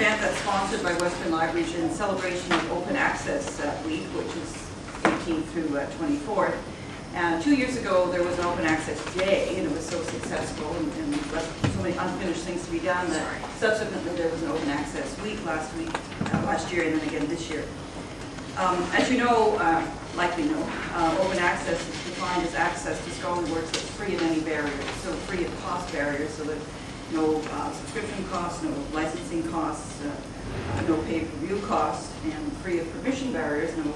event that's sponsored by Western Libraries in celebration of Open Access Week, which is 18th through 24th. 2 years ago, there was an Open Access Day, and it was so successful, and left so many unfinished things to be done that subsequently there was an Open Access Week last year, and then again this year. As you know, likely know, open access is defined as access to scholarly works that's free of any barriers, so free of cost barriers, so that no subscription costs, no licensing costs, no pay-per-view costs, and free of permission barriers, no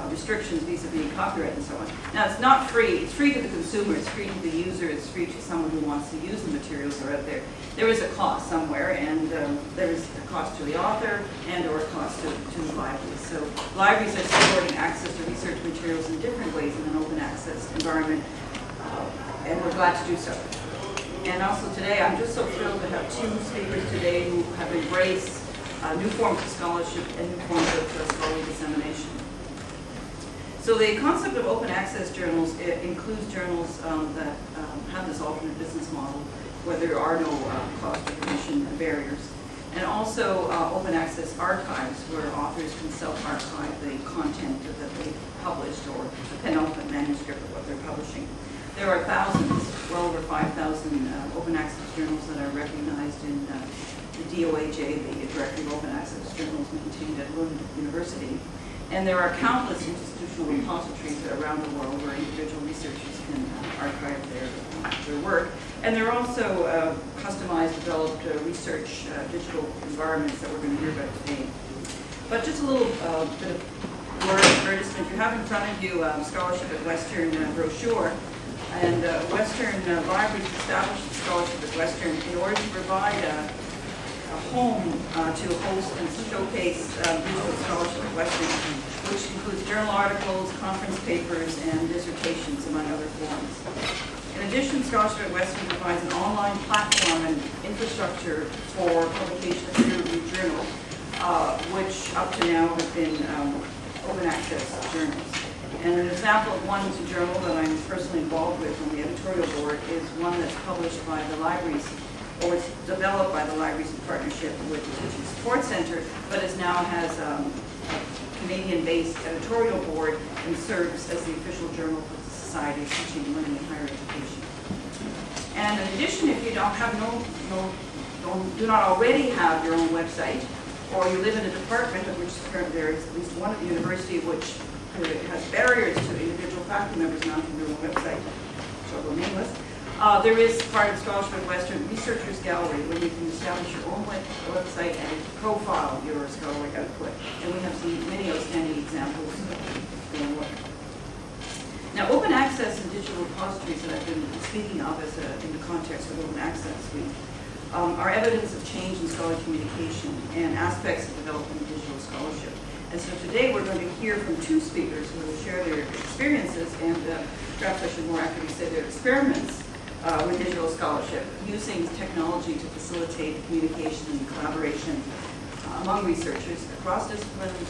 restrictions vis-a-vis copyright and so on. Now, it's not free. It's free to the consumer. It's free to the user. It's free to someone who wants to use the materials that are out there. There is a cost somewhere, and there is a cost to the author and or a cost to the libraries. So libraries are supporting access to research materials in different ways in an open access environment, and we're glad to do so. And also today, I'm just so thrilled to have two speakers today who have embraced new forms of scholarship and new forms of scholarly dissemination. So the concept of open access journals, it includes journals that have this alternate business model where there are no cost or commission barriers. And also open access archives where authors can self-archive the content that they published or the penultimate manuscript of what they're publishing. There are thousands, well over 5,000 open access journals that are recognized in the DOAJ, the Directory of Open Access Journals maintained at Lund University. And there are countless institutional repositories around the world where individual researchers can archive their work. And there are also customized, developed research digital environments that we're going to hear about today. But just a little bit of word advertisement. You have in front of you Scholarship at Western brochure. And Western Libraries established the Scholarship at Western in order to provide a home to host and showcase digital scholarship at Western, which includes journal articles, conference papers, and dissertations, among other forms. In addition, Scholarship at Western provides an online platform and infrastructure for publication of peer-reviewed journals, which up to now have been open access journals. And an example of one journal that I'm personally involved with on the editorial board is one that's published by the libraries, or it's developed by the libraries in partnership with the Teaching Support Center, but it now has a Canadian-based editorial board and serves as the official journal for the Society of Teaching and Learning in Higher Education. And in addition, if you do not already have your own website, or you live in a department of which there is at least one at the university which has barriers to individual faculty members mounting their own website, which I'll go nameless. There is part of Scholarship at Western Researchers Gallery where you can establish your own website and profile your scholarly output. And we have many outstanding examples going on. Now, open access and digital repositories that I've been speaking of as in the context of Open Access Week are evidence of change in scholarly communication and aspects of developing digital scholarship. And so today we're going to hear from two speakers who will share their experiences and perhaps I should more accurately say their experiments with digital scholarship, using technology to facilitate communication and collaboration among researchers across disciplines,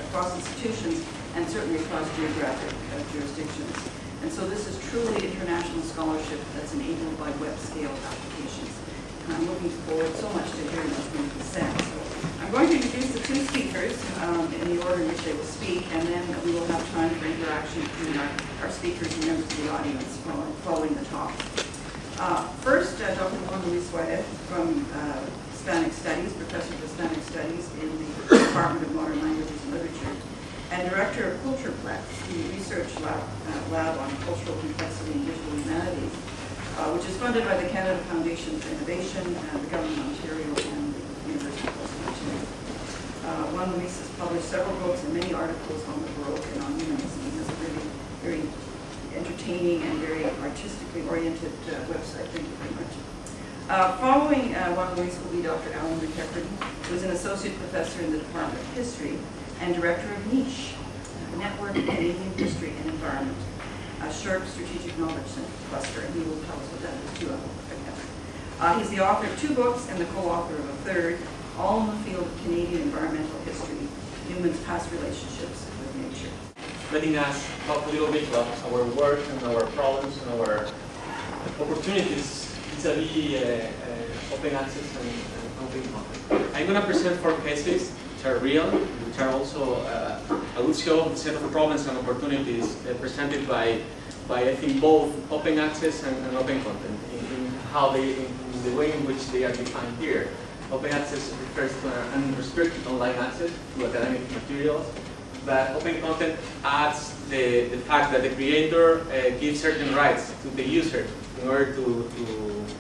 across institutions, and certainly across geographic jurisdictions. And so this is truly international scholarship that's enabled by web-scale applications. And I'm looking forward so much to hearing what's going to be said. So I'm going to introduce the two speakers in the order in which they will speak, and then we will have time for interaction between our speakers and members of the audience following the talk. First, Dr. Juan Luis Suárez from Hispanic Studies, Professor of Hispanic Studies in the Department of Modern Languages and Literature, and Director of CulturePlex, the research lab on cultural complexity and digital humanities, which is funded by the Canada Foundation for Innovation, the Government of Ontario, and the University of Western Ontario. Juan Luis has published several books and many articles on the Baroque and on humanism. He has a really very entertaining and very artistically oriented website. Thank you very much. Following Juan Luis will be Dr. Alan MacEachern, who is an associate professor in the Department of History and director of Niche, a network of Canadian history and environment, a sharp strategic knowledge cluster, and he will tell us what that is too. He's the author of 2 books and the co-author of a 3rd, all in the field of Canadian environmental history, humans' past relationships with nature. Letting us talk a little bit about our work and our problems and our opportunities vis-a-vis open access and open content. I'm going to present 4 cases which are real, which are also I will show a set of problems and opportunities presented by I think both open access and open content in how they, in the way in which they are defined here. Open access refers to unrestricted online access to academic materials, but open content adds the fact that the creator gives certain rights to the user in order to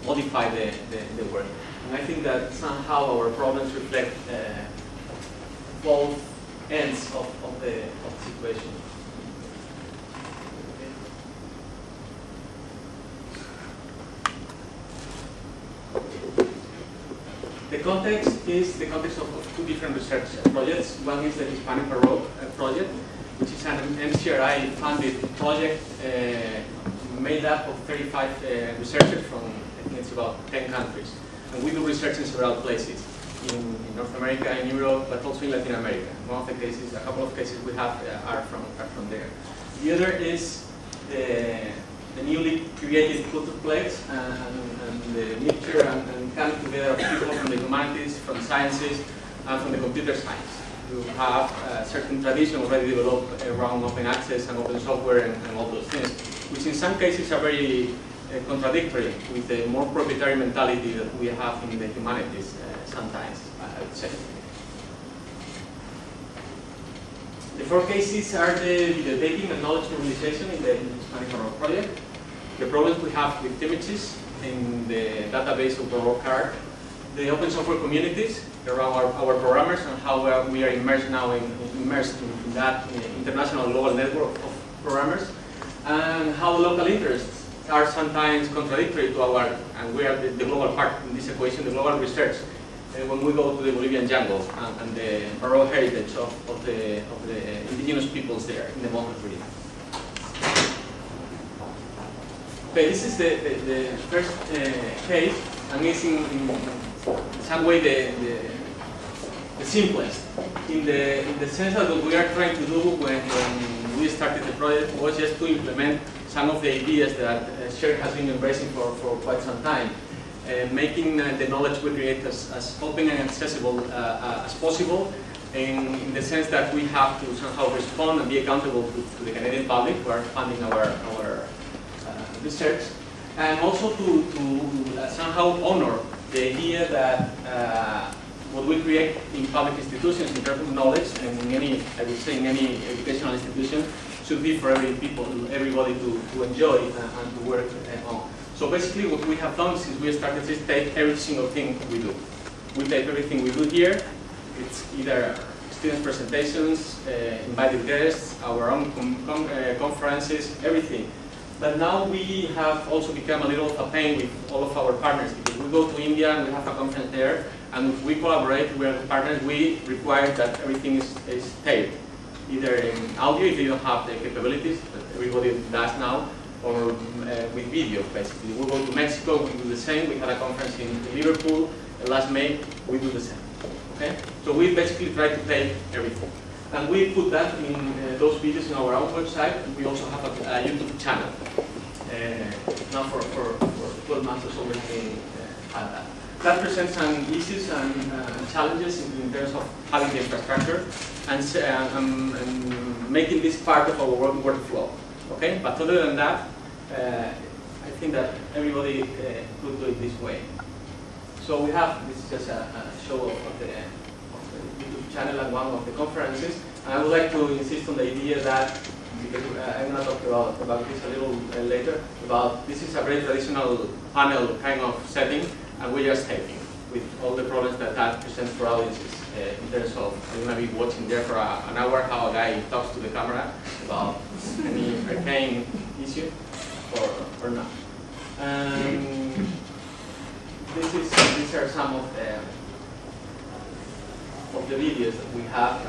modify the work. And I think that somehow our problems reflect both ends of the situation. The context is the context of 2 different research projects. One is the Hispanic Baroque project, which is an MCRI funded project made up of 35 researchers from, I think it's about 10 countries. And we do research in several places, in North America, in Europe, but also in Latin America. One of the cases, a couple of cases we have are from there. The other is the newly created CulturePlex and the mixture and coming together of people from the humanities, from sciences, and from the computer science. You have a certain tradition already developed around open access and open software and all those things, which in some cases are very contradictory with the more proprietary mentality that we have in the humanities sometimes, I would say. The 4 cases are the videotaping and knowledge mobilization in the Hispanic Baroque project, the problems we have with images in the database of Baroque art, the open software communities around our programmers and how we are immersed now in that international global network of programmers, and how local interests are sometimes contradictory to our, and we are the global part in this equation, the global research. When we go to the Bolivian jungle and the Baroque heritage of the indigenous peoples there in the Montes region. Okay, this is the first case, and it's in some way the simplest, in the sense that what we are trying to do when we started the project was just to implement some of the ideas that Sher has been embracing for quite some time. Making the knowledge we create as open and accessible as possible, in the sense that we have to somehow respond and be accountable to the Canadian public who are funding our research, and also to somehow honor the idea that what we create in public institutions in terms of knowledge, and in any, I would say, in any educational institution, should be for everybody to enjoy and to work on. So basically what we have done since we started is take every single thing we do. We take everything we do here. It's either student presentations, invited guests, our own conferences, everything. But now we have also become a little of a pain with all of our partners, because we go to India and we have a conference there, and if we collaborate with partners, we require that everything is taped, either in audio if they don't have the capabilities, but everybody does now, or with video, basically. We go to Mexico, we do the same. We had a conference in Liverpool last May, we do the same. Okay? So we basically try to take everything. And we put that in those videos on our own website. We also have a YouTube channel. Now for 12 months or so we've been had that. That presents some issues and challenges in terms of having the infrastructure and making this part of our workflow. Okay, but other than that, I think that everybody could do it this way. So we have, this is just a show of the YouTube channel and one of the conferences. And I would like to insist on the idea that, because I'm going to talk about this a little later, about this is a very traditional panel kind of setting, and we're just taping with all the problems that presents for audiences. In terms of, you're going to be watching there for an hour how a guy talks to the camera about any arcane issue or not. These are some of the videos that we have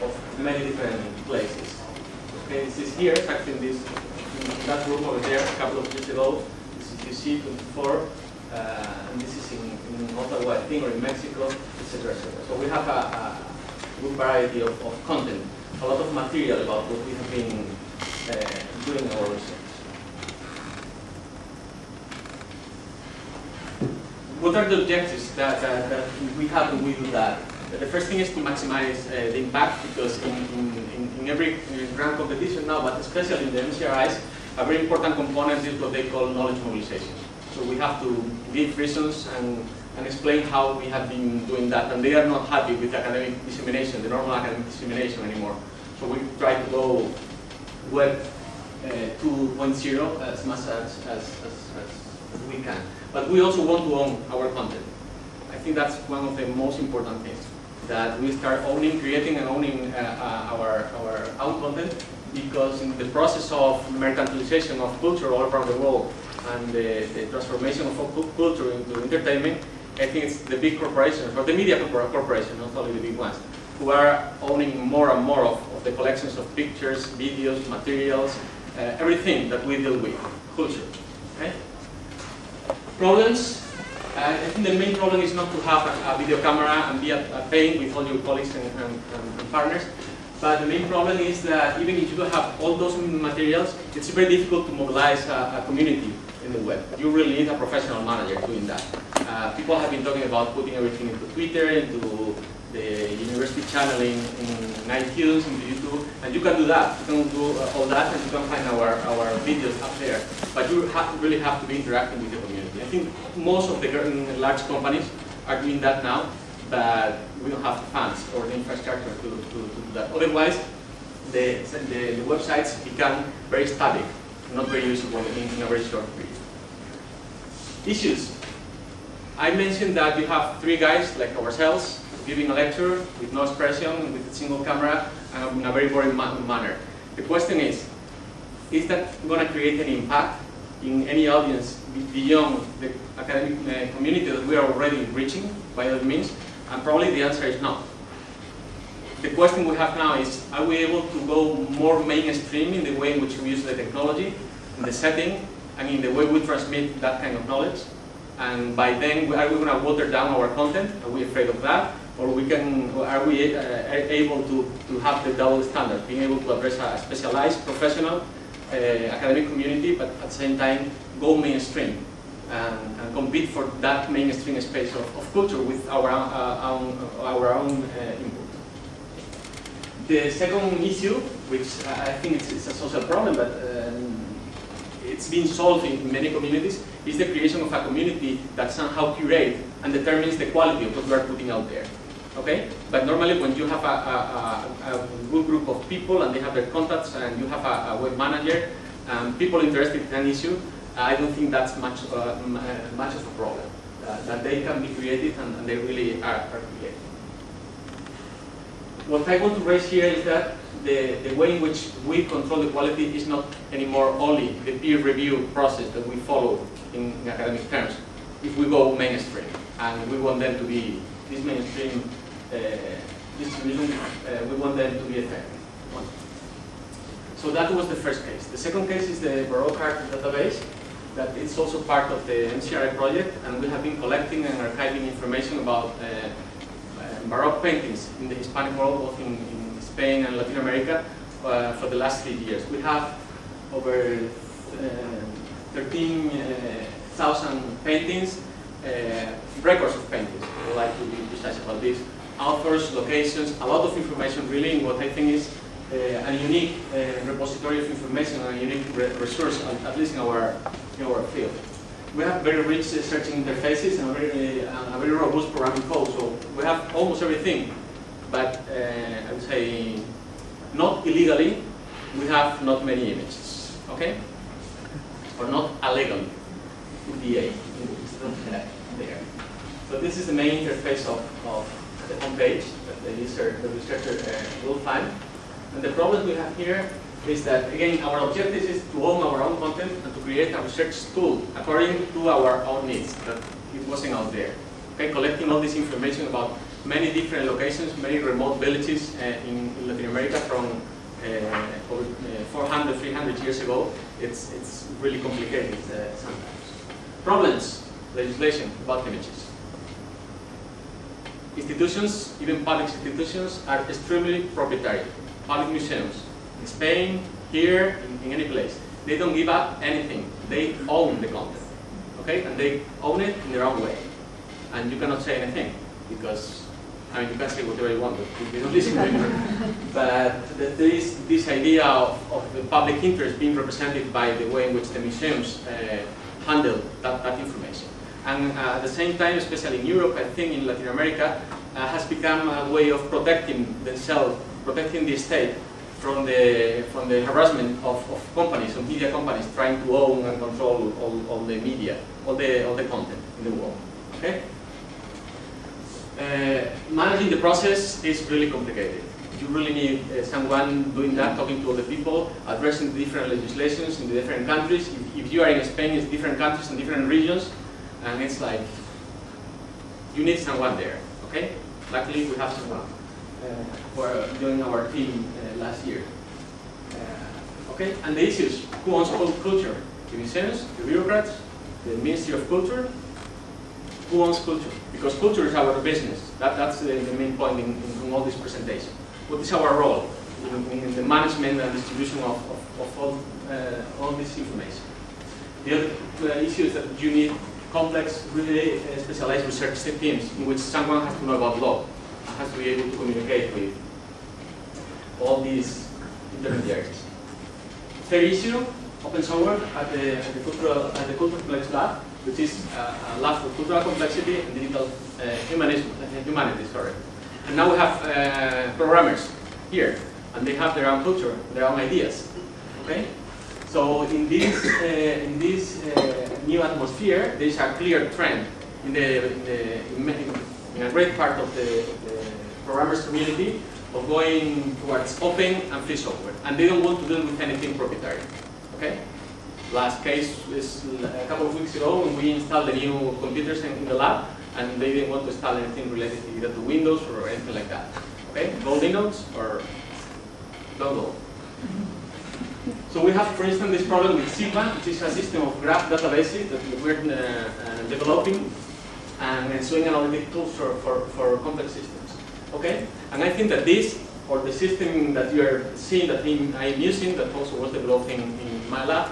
of many different places. Okay, this is here, actually in that room over there a couple of years ago. This is UC24. And this is in Ottawa, I think, or in Mexico, etc., etc. So we have a good variety of content, a lot of material about what we have been doing our research. what are the objectives that we have when we do that? The first thing is to maximize the impact, because in every grand competition now, but especially in the MCRIs, a very important component is what they call knowledge mobilization. So we have to give reasons and explain how we have been doing that, and they are not happy with academic dissemination, the normal academic dissemination anymore. So we try to go Web 2.0 as much as we can. But we also want to own our content. I think that's one of the most important things, that we start owning, creating and owning our own content, because in the process of mercantilization of culture all around the world and the transformation of culture into entertainment, I think it's the big corporations, or the media corporations, not only the big ones, who are owning more and more of the collections of pictures, videos, materials, everything that we deal with, culture. Okay? Problems. I think the main problem is not to have a video camera and be paying with all your colleagues and partners, but the main problem is that even if you don't have all those materials, it's very difficult to mobilize a community in the web. You really need a professional manager doing that. People have been talking about putting everything into Twitter, into the university channel in iTunes, into YouTube, and you can do that. You can do all that, and you can find our videos up there. But you really have to be interacting with the community. I think most of the large companies are doing that now, but we don't have the funds or the infrastructure to do that. Otherwise, the websites become very static, not very usable in a very short period. Issues. I mentioned that you have three guys like ourselves giving a lecture with no expression, with a single camera, and in a very boring manner. The question is that going to create any impact in any audience beyond the academic community that we are already reaching by all means? And probably the answer is no. The question we have now is, are we able to go more mainstream in the way in which we use the technology, in the setting, and in the way we transmit that kind of knowledge? And by then, are we going to water down our content? Are we afraid of that? Or are we able to have the double standard, being able to address a specialized, professional, academic community, but at the same time go mainstream and compete for that mainstream space of culture with our own input. The second issue, which I think it's a social problem, but it's been solved in many communities, is the creation of a community that somehow curates and determines the quality of what we are putting out there. Okay? But normally when you have a good group of people and they have their contacts and you have a web manager, people interested in an issue, I don't think that's much of a problem. That they can be creative and they really are creative. What I want to raise here is that the way in which we control the quality is not anymore only the peer review process that we follow in academic terms. If we go mainstream and we want them to be this mainstream distribution, we want them to be effective. So that was the first case. The second case is the Baroque art database, that is also part of the MCRI project, and we have been collecting and archiving information about Baroque paintings in the Hispanic world, both in Spain and Latin America, for the last 3 years. We have over 13,000 paintings, records of paintings. I would like to be precise about this. Authors, locations, a lot of information really in what I think is a unique repository of information and a unique resource, at least in our field. We have very rich searching interfaces and a very robust programming code, so we have almost everything. But I would say, not illegally, we have not many images, okay? Or not illegally, with the A, there. So this is the main interface of the homepage that the researcher will find. And the problem we have here is that, again, our objective is to own our own content and to create a research tool according to our own needs, that it wasn't out there. Okay, collecting all this information about many different locations, many remote villages in Latin America from over 400, 300 years ago, it's really complicated sometimes. Problems, legislation about images. Institutions, even public institutions, are extremely proprietary. Public museums, in Spain, here, in any place. They don't give up anything. They own the content, okay? And they own it in their own way. and you cannot say anything, because, I mean, you can say whatever you want, but they don't listen to you. But there is this idea of the public interest being represented by the way in which the museums handle that information. And at the same time, especially in Europe, I think in Latin America, has become a way of protecting themselves, protecting the state from the harassment of companies, of media companies, trying to own and control all the media, all the content in the world. Okay? Managing the process is really complicated. You really need someone doing that, talking to other people, addressing the different legislations in the different countries. If you are in Spain, it's different countries and different regions, and it's like, you need someone there, okay? Luckily, we have someone for doing our team last year. Okay, and the issues, who owns culture? The museums, the bureaucrats, the Ministry of Culture. Who owns culture? Because culture is our business. That's the main point in all this presentation. What is our role in the management and distribution of all this information? The other issue is that you need complex, really specialized research teams in which someone has to know about law and has to be able to communicate with all these intermediaries. Third issue, open software at the CulturePlex lab, which is a lab for cultural complexity and digital humanities. Sorry. And now we have programmers here, and they have their own culture, their own ideas. Okay. So in this new atmosphere, there is a clear trend in a great part of the programmers community of going towards open and free software, and they don't want to deal with anything proprietary. Okay. Last case is a couple of weeks ago when we installed the new computers in the lab, and they didn't want to install anything related either to Windows or anything like that. Okay, go Linux or don't go. So we have, for instance, this problem with Sigma, which is a system of graph databases that we're developing and ensuing analytic tools for complex systems. Okay, and I think that this, or the system that you are seeing that I am using, that also was developed in my lab,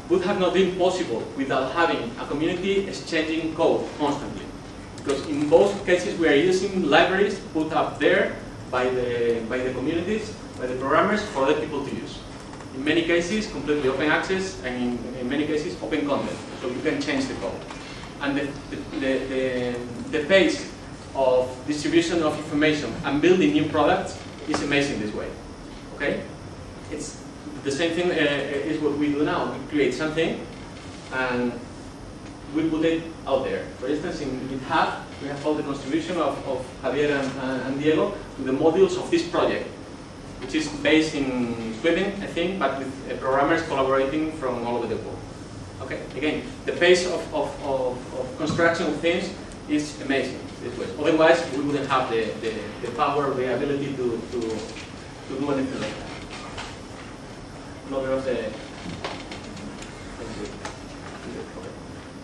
would have not been possible without having a community exchanging code constantly. Because in both cases we are using libraries put up there by the communities, by the programmers, for other people to use. In many cases, completely open access, and in many cases, open content, so you can change the code. And the pace of distribution of information and building new products is amazing this way. Okay? It's the same thing is what we do now. We create something and we put it out there. For instance, in GitHub, we have all the contribution of Javier and Diego to the modules of this project, which is based in Sweden, I think, but with programmers collaborating from all over the world. Okay, again, the pace of construction of things is amazing this way. Otherwise, we wouldn't have the power, the ability to do anything like that. Another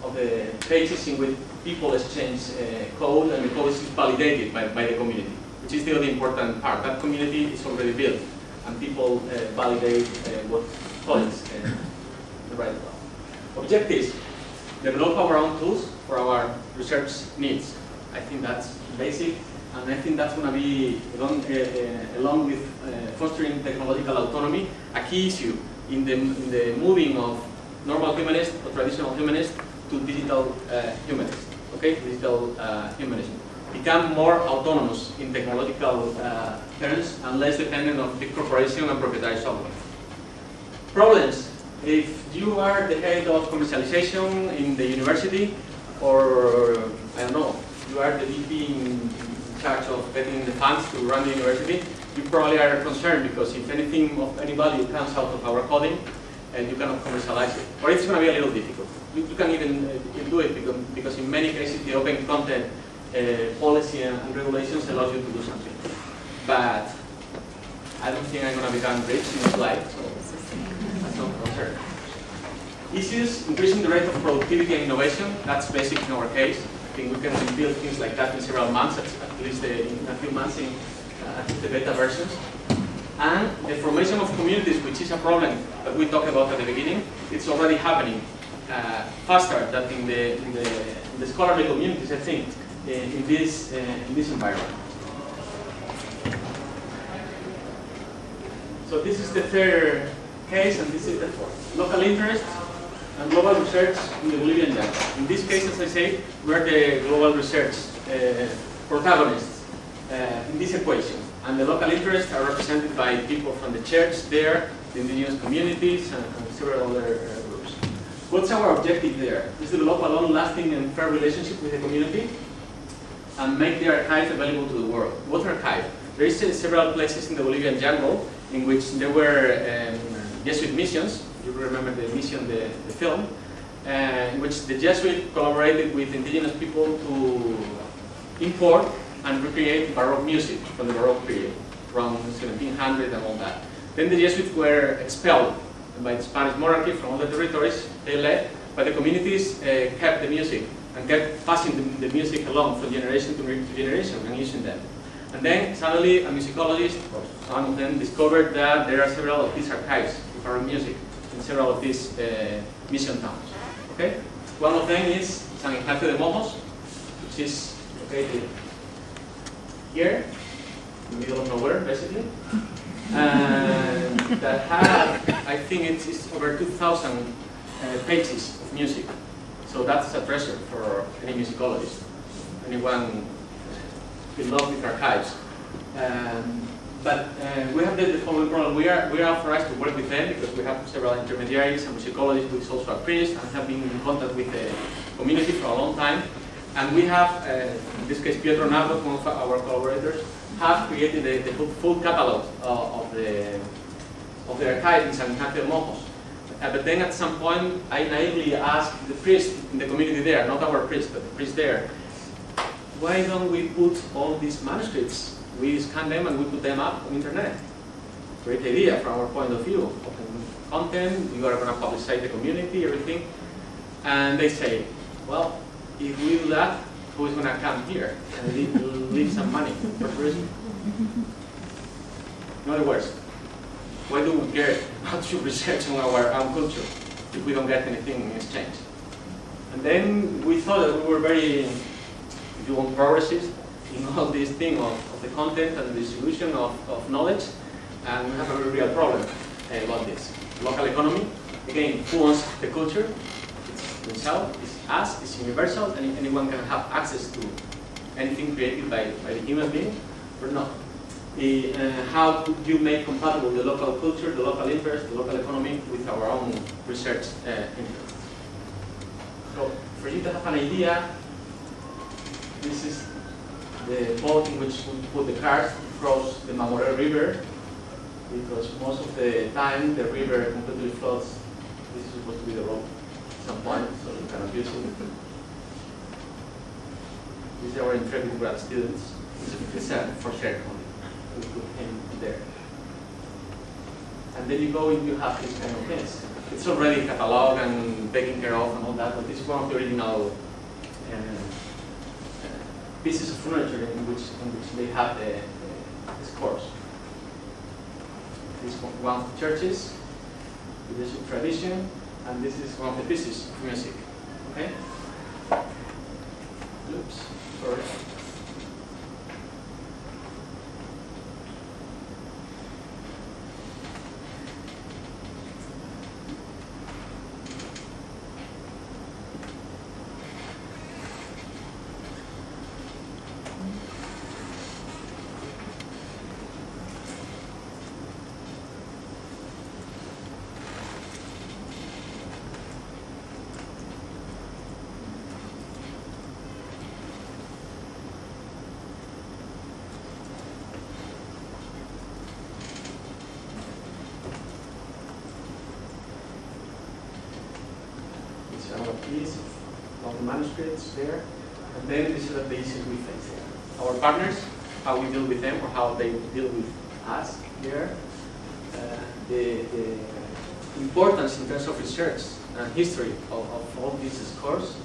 of the pages in which people exchange code, and the code is validated by the community, which is the other important part. That community is already built, and people validate what colleagues write about. Objectives: develop our own tools for our research needs. I think that's basic, and I think that's going to be, along with fostering technological autonomy, a key issue in the moving of normal humanists or traditional humanists to digital humanists. Okay, digital humanism. Become more autonomous in technological terms and less dependent on big corporations and proprietary software. Problems: if you are the head of commercialization in the university, or I don't know, you are the VP in charge of getting the funds to run the university, you probably are concerned because if anything of any value comes out of our coding, and you cannot commercialize it, or it's going to be a little difficult. You can even do it because in many cases the open content policy and regulations allows you to do something. But I don't think I'm going to become rich in this life, so that's not a concern. Issues: increasing the rate of productivity and innovation. That's basic in our case. I think we can build things like that in several months, at least in a few months in the beta versions. And the formation of communities, which is a problem that we talked about at the beginning, it's already happening faster than in the scholarly communities, I think. in this environment. So this is the third case, and this is the fourth. Local interest and global research in the Bolivian jungle. In this case, as I say, we're the global research protagonists in this equation. And the local interests are represented by people from the church there, the indigenous communities, and several other groups. What's our objective there? Is to develop a long-lasting and fair relationship with the community and make the archive available to the world. What archive? There is several places in the Bolivian jungle in which there were Jesuit missions. You remember the mission, the film, in which the Jesuits collaborated with indigenous people to import and recreate Baroque music from the Baroque period, around 1700 and all that. Then the Jesuits were expelled by the Spanish monarchy from all the territories they led, but the communities kept the music and kept passing the music along from generation to generation and using them. And then suddenly a musicologist, or some of them, discovered that there are several of these archives of Baroque music in several of these mission towns. Okay? One of them is San Ignacio de Mojos, which is located here, in the middle of nowhere, basically. And that had, I think it's over 2,000 pages of music. So that's a treasure for any musicologist, anyone in love with archives. But we have the following problem. We are authorized to work with them because we have several intermediaries, a musicologist who is also a priest and have been in contact with the community for a long time. And we have, in this case, Pietro Nardo, one of our collaborators, have created the full catalog of the archive in San Ignacio de Mojos. But then at some point, I naively asked the priest in the community there, not our priest, but the priest there, why don't we put all these manuscripts? We scan them and we put them up on the internet. Great idea from our point of view. Open content, you are going to publicize the community, everything. And they say, well, if we do that, who is going to come here and leave some money for tourism? In other words, why do we care about to research on our own culture if we don't get anything in exchange? And then we thought that we were very, if you want, progressive in all this thing of the content and the distribution of knowledge, and we have a very real problem about this. Local economy, again, who owns the culture? It's themselves, it's us, it's universal, and anyone can have access to anything created by the human being or not. How could you make compatible the local culture, the local interest, the local economy with our own research interests? So, for you to have an idea, this is the boat in which we put the cars across the Mamoré River, because most of the time the river completely floods. This is supposed to be the road at some point, so you cannot use it. These are our intrepid grad students. It's for share only. We put him there. And then you go and you have this kind of things. It's already cataloged and taken care of and all that, but this is one of the original pieces of furniture in which they have this course. This is one of the churches, the Jesuit tradition, and this is one of the pieces of music. Okay? Oops, sorry. Piece of the manuscripts there, and then this is the issues we face there. Our partners, how we deal with them or how they deal with us here. The importance in terms of research and history of all these scores.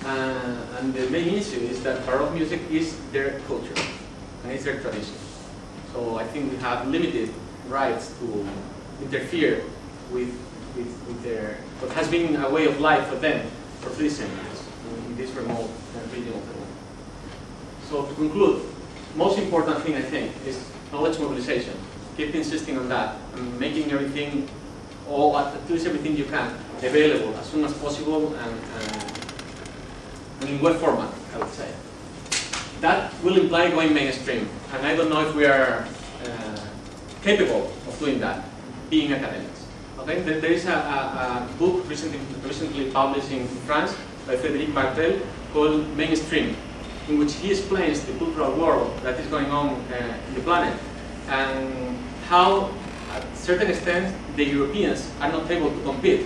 And the main issue is that Baroque music is their culture and it's their tradition. So I think we have limited rights to interfere with their, what has been a way of life for them for 3 centuries in this remote region of the world. So to conclude, most important thing I think is knowledge mobilization. Keep insisting on that and making everything, or at least everything you can, available as soon as possible and in web format, I would say. That will imply going mainstream, and I don't know if we are capable of doing that, being academics. Okay, there is a book recently published in France by Frédéric Bartel called Mainstream, in which he explains the cultural war that is going on in the planet, and how, at a certain extent, the Europeans are not able to compete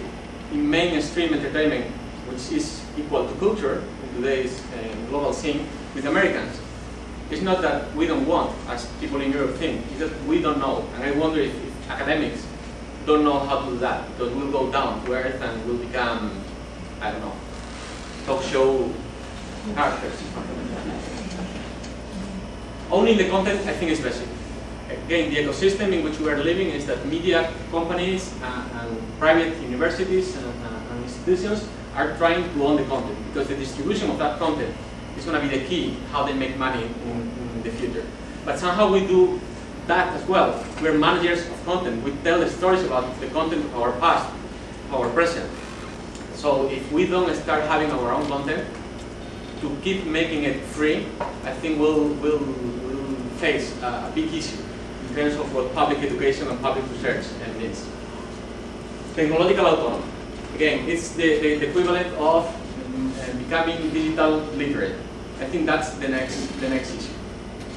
in mainstream entertainment, which is equal to culture in today's global scene, with Americans. It's not that we don't want, as people in Europe think, it's that we don't know. And I wonder if academics don't know how to do that, because we'll go down to earth and we'll become, I don't know, talk show characters. Owning the content, I think, is basic. Again, the ecosystem in which we are living is that media companies and private universities and institutions are trying to own the content, because the distribution of that content is going to be the key how they make money in the future. But somehow we do that as well. We're managers of content. We tell the stories about the content of our past, of our present. So if we don't start having our own content, to keep making it free, I think we'll face a big issue in terms of what public education and public research needs. Technological autonomy. Again, it's the equivalent of becoming digital literate. I think that's the next issue.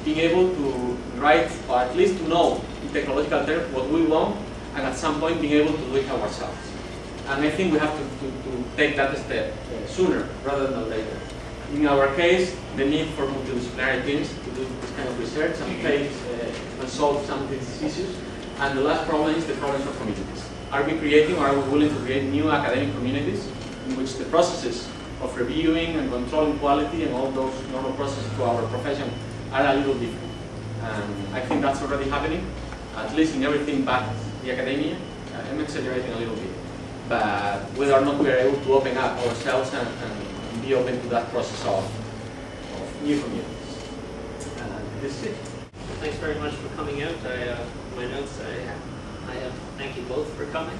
Being able to write, or at least to know in technological terms what we want, and at some point being able to do it ourselves. And I think we have to take that step sooner rather than later. In our case, the need for multidisciplinary teams to do this kind of research and face and solve some of these issues. And the last problem is the problems of communities. Are we creating, or are we willing to create new academic communities in which the processes of reviewing and controlling quality and all those normal processes to our profession are a little different? I think that's already happening, at least in everything but the academia. I'm exaggerating a little bit. But whether or not we are able to open up ourselves and be open to that process of new communities. This is it. Thanks very much for coming out. My notes, I have thank you both for coming.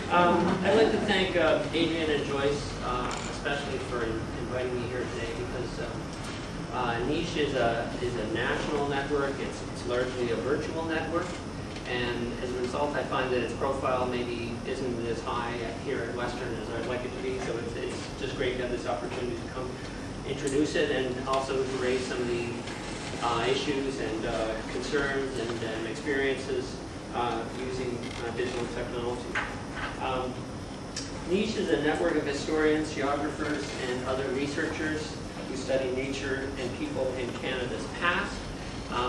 I'd like to thank Adrian and Joyce, especially for inviting me here today, because Niche is a national network. It's largely a virtual network, and as a result, I find that its profile maybe isn't as high here at Western as I'd like it to be. So it's just great to have this opportunity to come introduce it, and also to raise some of the issues and concerns and experiences using digital technology. Niche is a network of historians, geographers, and other researchers who study nature and people in Canada's past.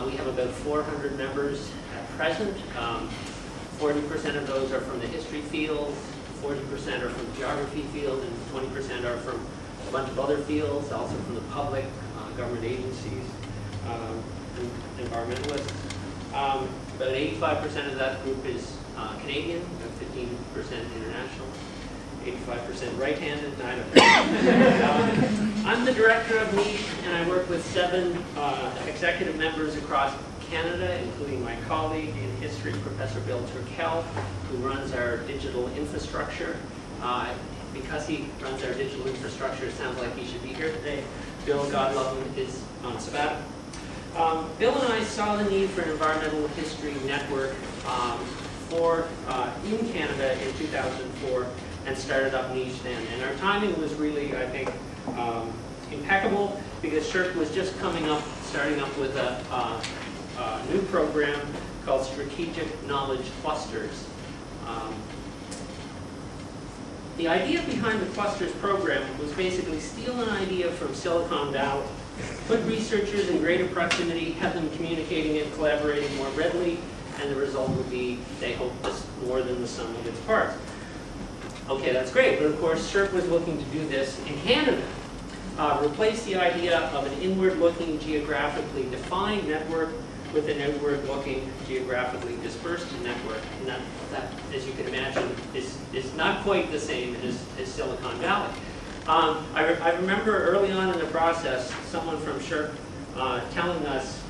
We have about 400 members at present. 40% of those are from the history field, 40% are from the geography field, and 20% are from a bunch of other fields, also from the public, government agencies, and environmentalists. About 85% of that group is Canadian, about 15% international, 85% right-handed, and I don't know. I'm the director of Niche, and I work with 7 executive members across Canada, including my colleague in history, Professor Bill Turkel, who runs our digital infrastructure. Because he runs our digital infrastructure, it sounds like he should be here today. Bill, God love him, is on sabbatical. Bill and I saw the need for an environmental history network in Canada in 2004 and started up Niche then. And our timing was really, I think, impeccable, because SSHRC was just starting up with a new program called Strategic Knowledge Clusters. The idea behind the Clusters program was basically steal an idea from Silicon Valley, put researchers in greater proximity, have them communicating and collaborating more readily, and the result would be, they hope, more than the sum of its parts. Okay, that's great, but of course SSHRC was looking to do this in Canada. Replace the idea of an inward-looking, geographically defined network with an outward-looking, geographically dispersed network. And that, as you can imagine, is not quite the same as Silicon Valley. I remember early on in the process, someone from SHRC telling us,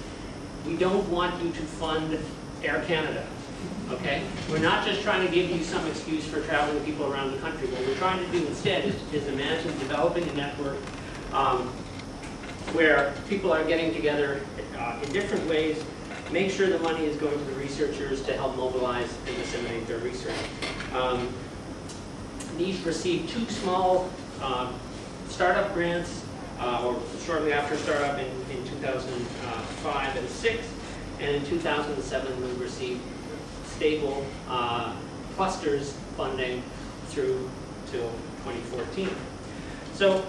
we don't want you to fund Air Canada, okay? We're not just trying to give you some excuse for traveling people around the country. What we're trying to do instead is imagine developing a network where people are getting together in different ways, make sure the money is going to the researchers to help mobilize and disseminate their research. Niche received 2 small startup grants, or shortly after startup in 2005 and 6, and in 2007 we received stable clusters funding through till 2014. So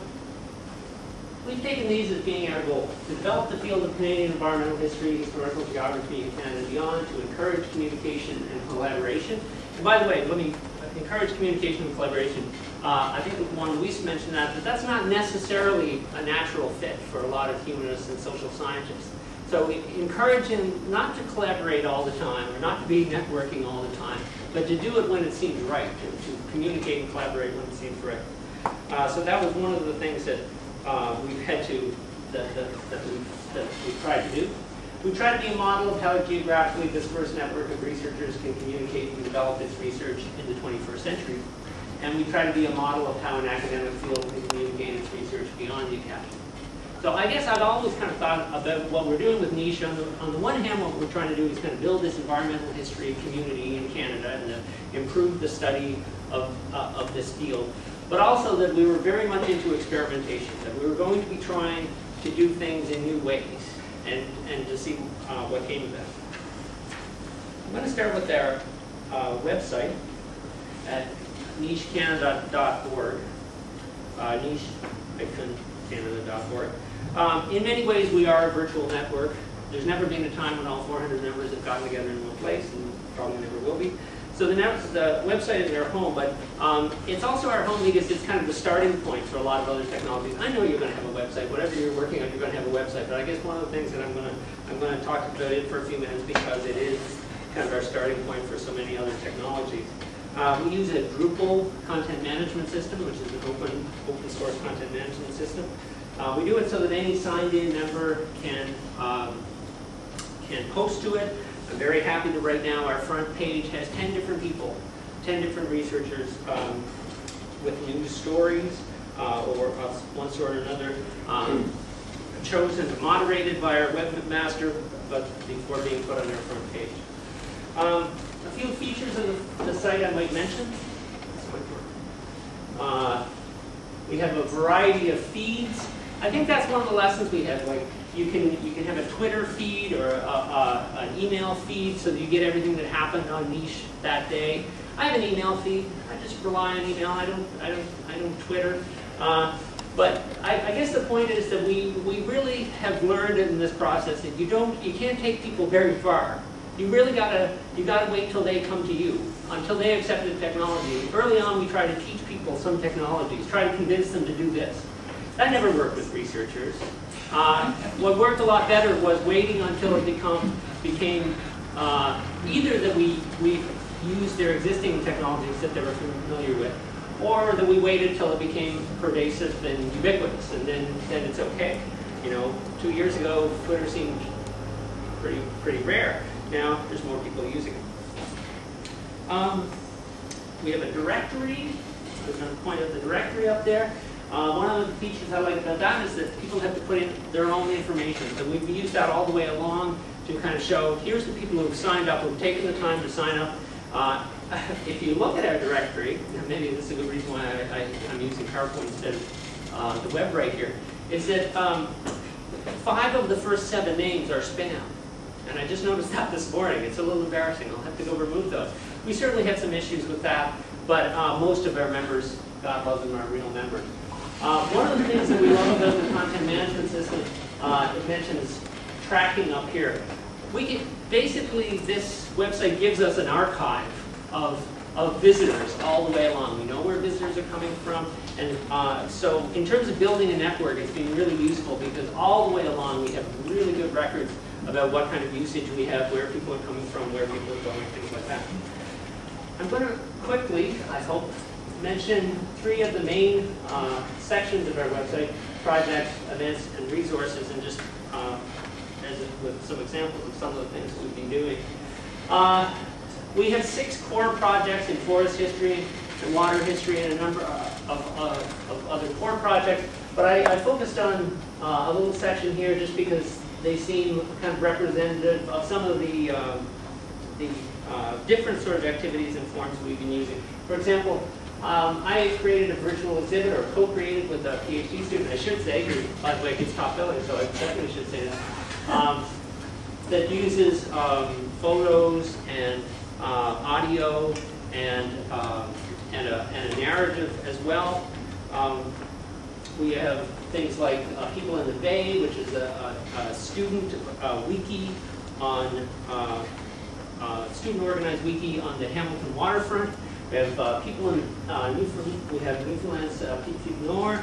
we've taken these as being our goal, to develop the field of Canadian environmental history, historical geography in Canada and beyond, to encourage communication and collaboration. And by the way, let me encourage communication and collaboration. I think Juan Luis mentioned that, but that's not necessarily a natural fit for a lot of humanists and social scientists. So encouraging not to collaborate all the time, or not to be networking all the time, but to do it when it seems right, to communicate and collaborate when it seems right. So that was one of the things that we've had to, that we've tried to do. We try to be a model of how a geographically dispersed network of researchers can communicate and develop its research in the 21st century. And we try to be a model of how an academic field can communicate its research beyond the academy. So I guess I've always kind of thought about what we're doing with Niche. On the one hand, what we're trying to do is kind of build this environmental history community in Canada and improve the study of this field. But also that we were very much into experimentation, that we were going to be trying to do things in new ways and to see what came of that. I'm going to start with our website at nichecanada.org, niche-canada.org. In many ways, we are a virtual network. There's never been a time when all 400 members have gotten together in one place, and probably never will be. So the website is our home, but it's also our home because it's kind of the starting point for a lot of other technologies. I know you're going to have a website. Whatever you're working on, you're going to have a website. But I guess one of the things that I'm going to talk about it for a few minutes because it is kind of our starting point for so many other technologies. We use a Drupal content management system, which is an open source content management system. We do it so that any signed-in member can post to it. I'm very happy that right now our front page has 10 different people, 10 different researchers with news stories or of one sort or another, chosen and moderated by our webmaster, but before being put on our front page. A few features of the site I might mention. We have a variety of feeds. I think that's one of the lessons we have. Like you can have a Twitter feed or an email feed so that you get everything that happened on Niche that day. I have an email feed. I just rely on email. I don't Twitter. But I guess the point is that we really have learned in this process that you can't take people very far. You really gotta wait till they come to you, until they accept the technology. Early on, we try to teach people some technologies, try to convince them to do this. That never worked with researchers. What worked a lot better was waiting until it became either that we used their existing technologies that they were familiar with, or that we waited till it became pervasive and ubiquitous, and then it's okay. You know, 2 years ago, Twitter seemed pretty rare. Now there's more people using it. We have a directory. I was going to point out the directory up there. One of the features I like about that is that people have to put in their own information. So we've used that all the way along to kind of show, here's the people who've signed up, who've taken the time to sign up. If you look at our directory, and maybe this is a good reason why I'm using PowerPoint instead of the web right here, is that 5 of the first 7 names are spam. And I just noticed that this morning. It's a little embarrassing. I'll have to go remove those. We certainly have some issues with that, but most of our members, God love them, are real members. One of the things that we love about the content management system, it mentions tracking up here. Basically, this website gives us an archive of visitors all the way along. We know where visitors are coming from, and so in terms of building a network, it's been really useful because all the way along we have really good records about what kind of usage we have, where people are coming from, where people are going, things like that. I'm going to quickly, I hope, mention three of the main sections of our website: projects, events, and resources, and just with some examples of some of the things that we've been doing. We have 6 core projects in forest history and water history, and a number of other core projects. But I focused on a little section here just because they seem kind of representative of some of the different sort of activities and forms we've been using. For example, I created a virtual exhibit, or co-created with a PhD student, I should say, who, by the way, gets top billing, so I definitely should say that, that uses photos and audio and a narrative as well. We have things like People in the Bay, which is a student wiki on student-organized wiki on the Hamilton waterfront. We have people in Newfoundland. We have Newfoundland's Pique Nord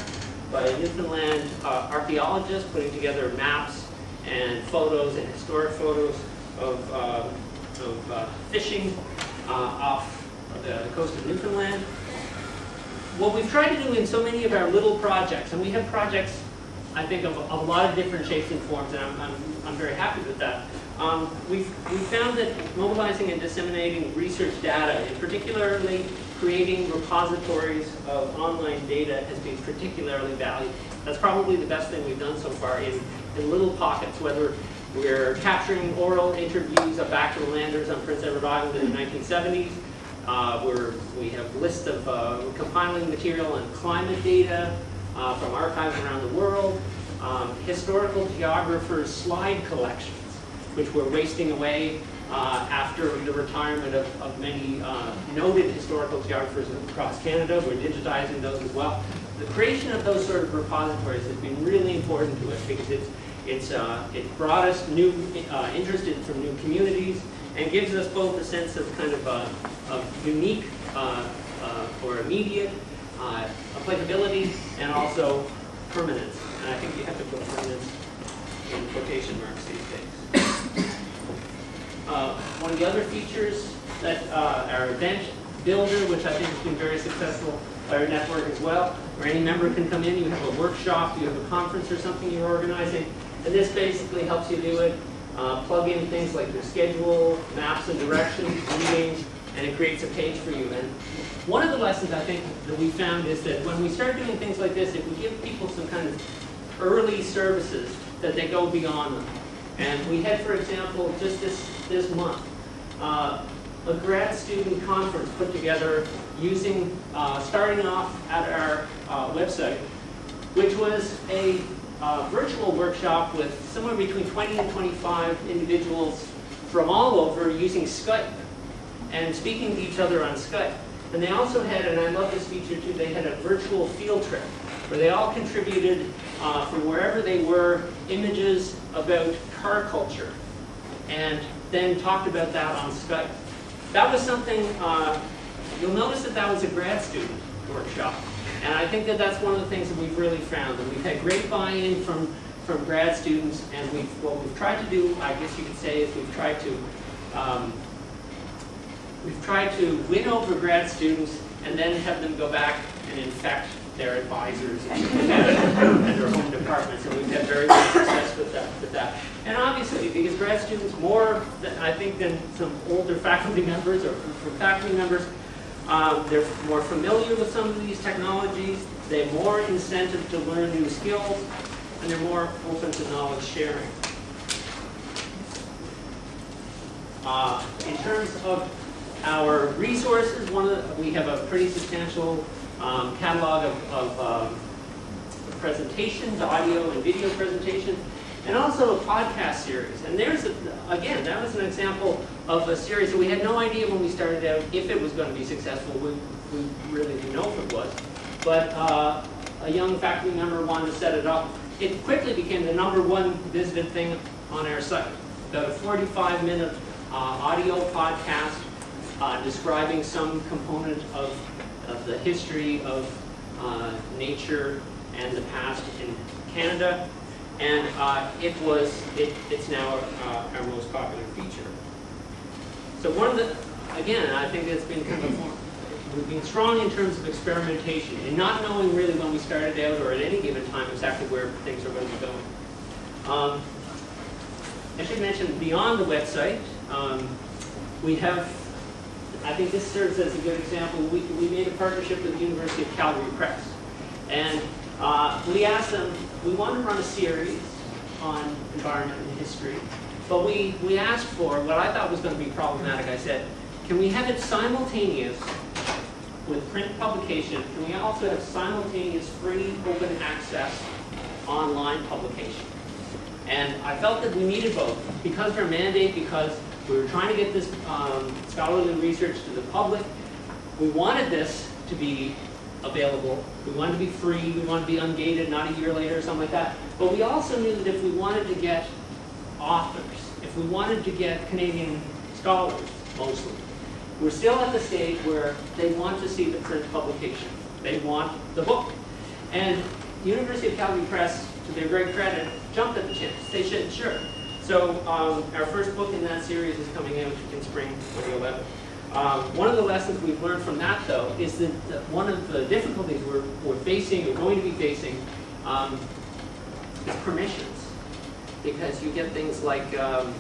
by a Newfoundland archaeologist putting together maps and photos and historic photos of fishing off the coast of Newfoundland. What we've tried to do in so many of our little projects, and we have projects, I think, of a lot of different shapes and forms, and I'm very happy with that. We've found that mobilizing and disseminating research data, and particularly creating repositories of online data, has been particularly valuable. That's probably the best thing we've done so far in little pockets, whether we're capturing oral interviews of back-to-the-landers on Prince Edward Island in the 1970s. We have lists of compiling material on climate data from archives around the world, historical geographers' slide collections, which we're wasting away after the retirement of many noted historical geographers across Canada. We're digitizing those as well. The creation of those sort of repositories has been really important to us because it's brought us new interest from new communities, and gives us both a sense of kind of unique or immediate applicability, and also permanence. And I think you have to put permanence in quotation marks these days. One of the other features that our event builder, which I think has been very successful by our network as well, where any member can come in. You have a workshop, you have a conference or something you're organizing, and this basically helps you do it. Plug in things like your schedule, maps and directions, meetings, and it creates a page for you. And one of the lessons I think that we found is that when we start doing things like this, if we give people some kind of early services, that they go beyond them. And we had, for example, just this month, a grad student conference put together using, starting off at our website, which was a virtual workshop with somewhere between 20 and 25 individuals from all over using Skype and speaking to each other on Skype. And they also had, and I love this feature too, they had a virtual field trip where they all contributed from wherever they were images about car culture, and then talked about that on Skype. That was something, you'll notice that that was a grad student workshop. And I think that that's one of the things that we've really found, that we've had great buy-in from grad students, and what we've tried to do, I guess you could say, is we've tried to win over grad students and then have them go back and infect their advisors and their home departments, and we've had very good success with that. And obviously, because grad students, more than, I think, than some older faculty members or faculty members, they're more familiar with some of these technologies, they have more incentive to learn new skills, and they're more open to knowledge sharing. In terms of our resources, we have a pretty substantial catalog of presentations, audio and video presentations, and also a podcast series. And again, that was an example of a series that we had no idea when we started out if it was going to be successful. We really didn't know if it was. But a young faculty member wanted to set it up. It quickly became the #1 visited thing on our site. About a 45-minute audio podcast describing some component of the history of nature and the past in Canada, and it's now our most popular feature. So again, I think it's been kind of we've been strong in terms of experimentation and not knowing really when we started out or at any given time exactly where things are going to be going. I should mention, beyond the website, we have, I think this serves as a good example, we made a partnership with the University of Calgary Press. And we asked them, we want to run a series on environment and history, but we asked for what I thought was going to be problematic. I said, can we have it simultaneous with print publication? Can we also have simultaneous free open access online publication? And I felt that we needed both because of our mandate, because we were trying to get this scholarly research to the public. We wanted this to be available. We wanted to be free. We wanted to be ungated, not a year later or something like that. But we also knew that if we wanted to get authors, if we wanted to get Canadian scholars, mostly, we're still at the stage where they want to see the print publication. They want the book. And University of Calgary Press, to their great credit, jumped at the chance. They said, sure. So our first book in that series is coming out in spring 2011. One of the lessons we've learned from that, though, is that one of the difficulties we're facing, or going to be facing, is permissions. Because you get things like a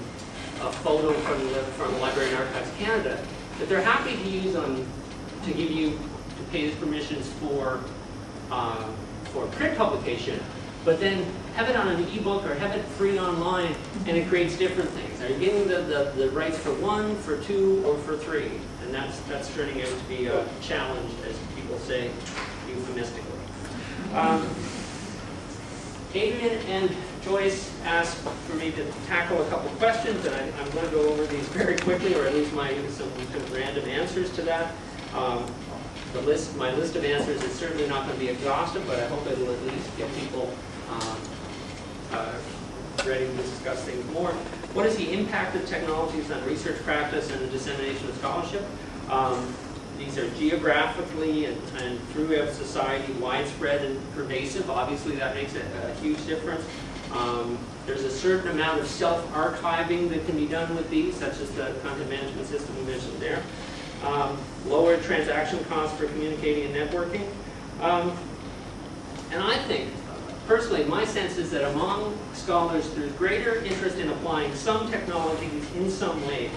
photo from the Library and Archives Canada that they're happy to use to give you, to pay the permissions for print publication, but then have it on an ebook or have it free online, and it creates different things. Are you getting the rights for 1, for 2, or for 3? And that's turning out to be a challenge, as people say euphemistically. Adrian and Joyce asked for me to tackle a couple questions, and I'm going to go over these very quickly, or at least some kind of random answers to that. My list of answers is certainly not going to be exhaustive, but I hope it'll at least get people ready to discuss things more. What is the impact of technologies on research practice and the dissemination of scholarship? These are geographically and throughout society widespread and pervasive. Obviously, that makes a huge difference. There's a certain amount of self-archiving that can be done with these, such as the content management system we mentioned there. Lower transaction costs for communicating and networking. And I think, personally, my sense is that among scholars, there's greater interest in applying some technologies in some ways.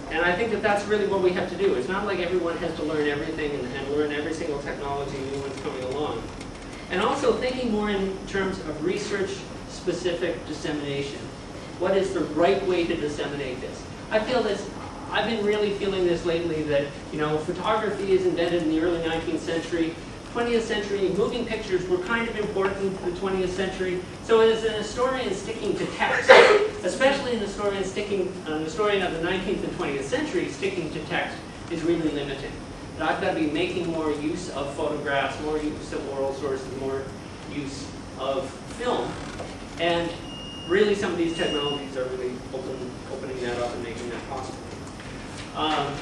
And I think that that's really what we have to do. It's not like everyone has to learn everything and learn every single technology new one's coming along. And also thinking more in terms of research-specific dissemination. What is the right way to disseminate this? I feel this. I've been really feeling this lately that, photography is invented in the early 19th century. 20th century, moving pictures were kind of important to the 20th century. So as an historian sticking to text, especially an historian of the 19th and 20th century, sticking to text is really limiting. And I've got to be making more use of photographs, more use of oral sources, more use of film. And really some of these technologies are really opening that up and making that possible.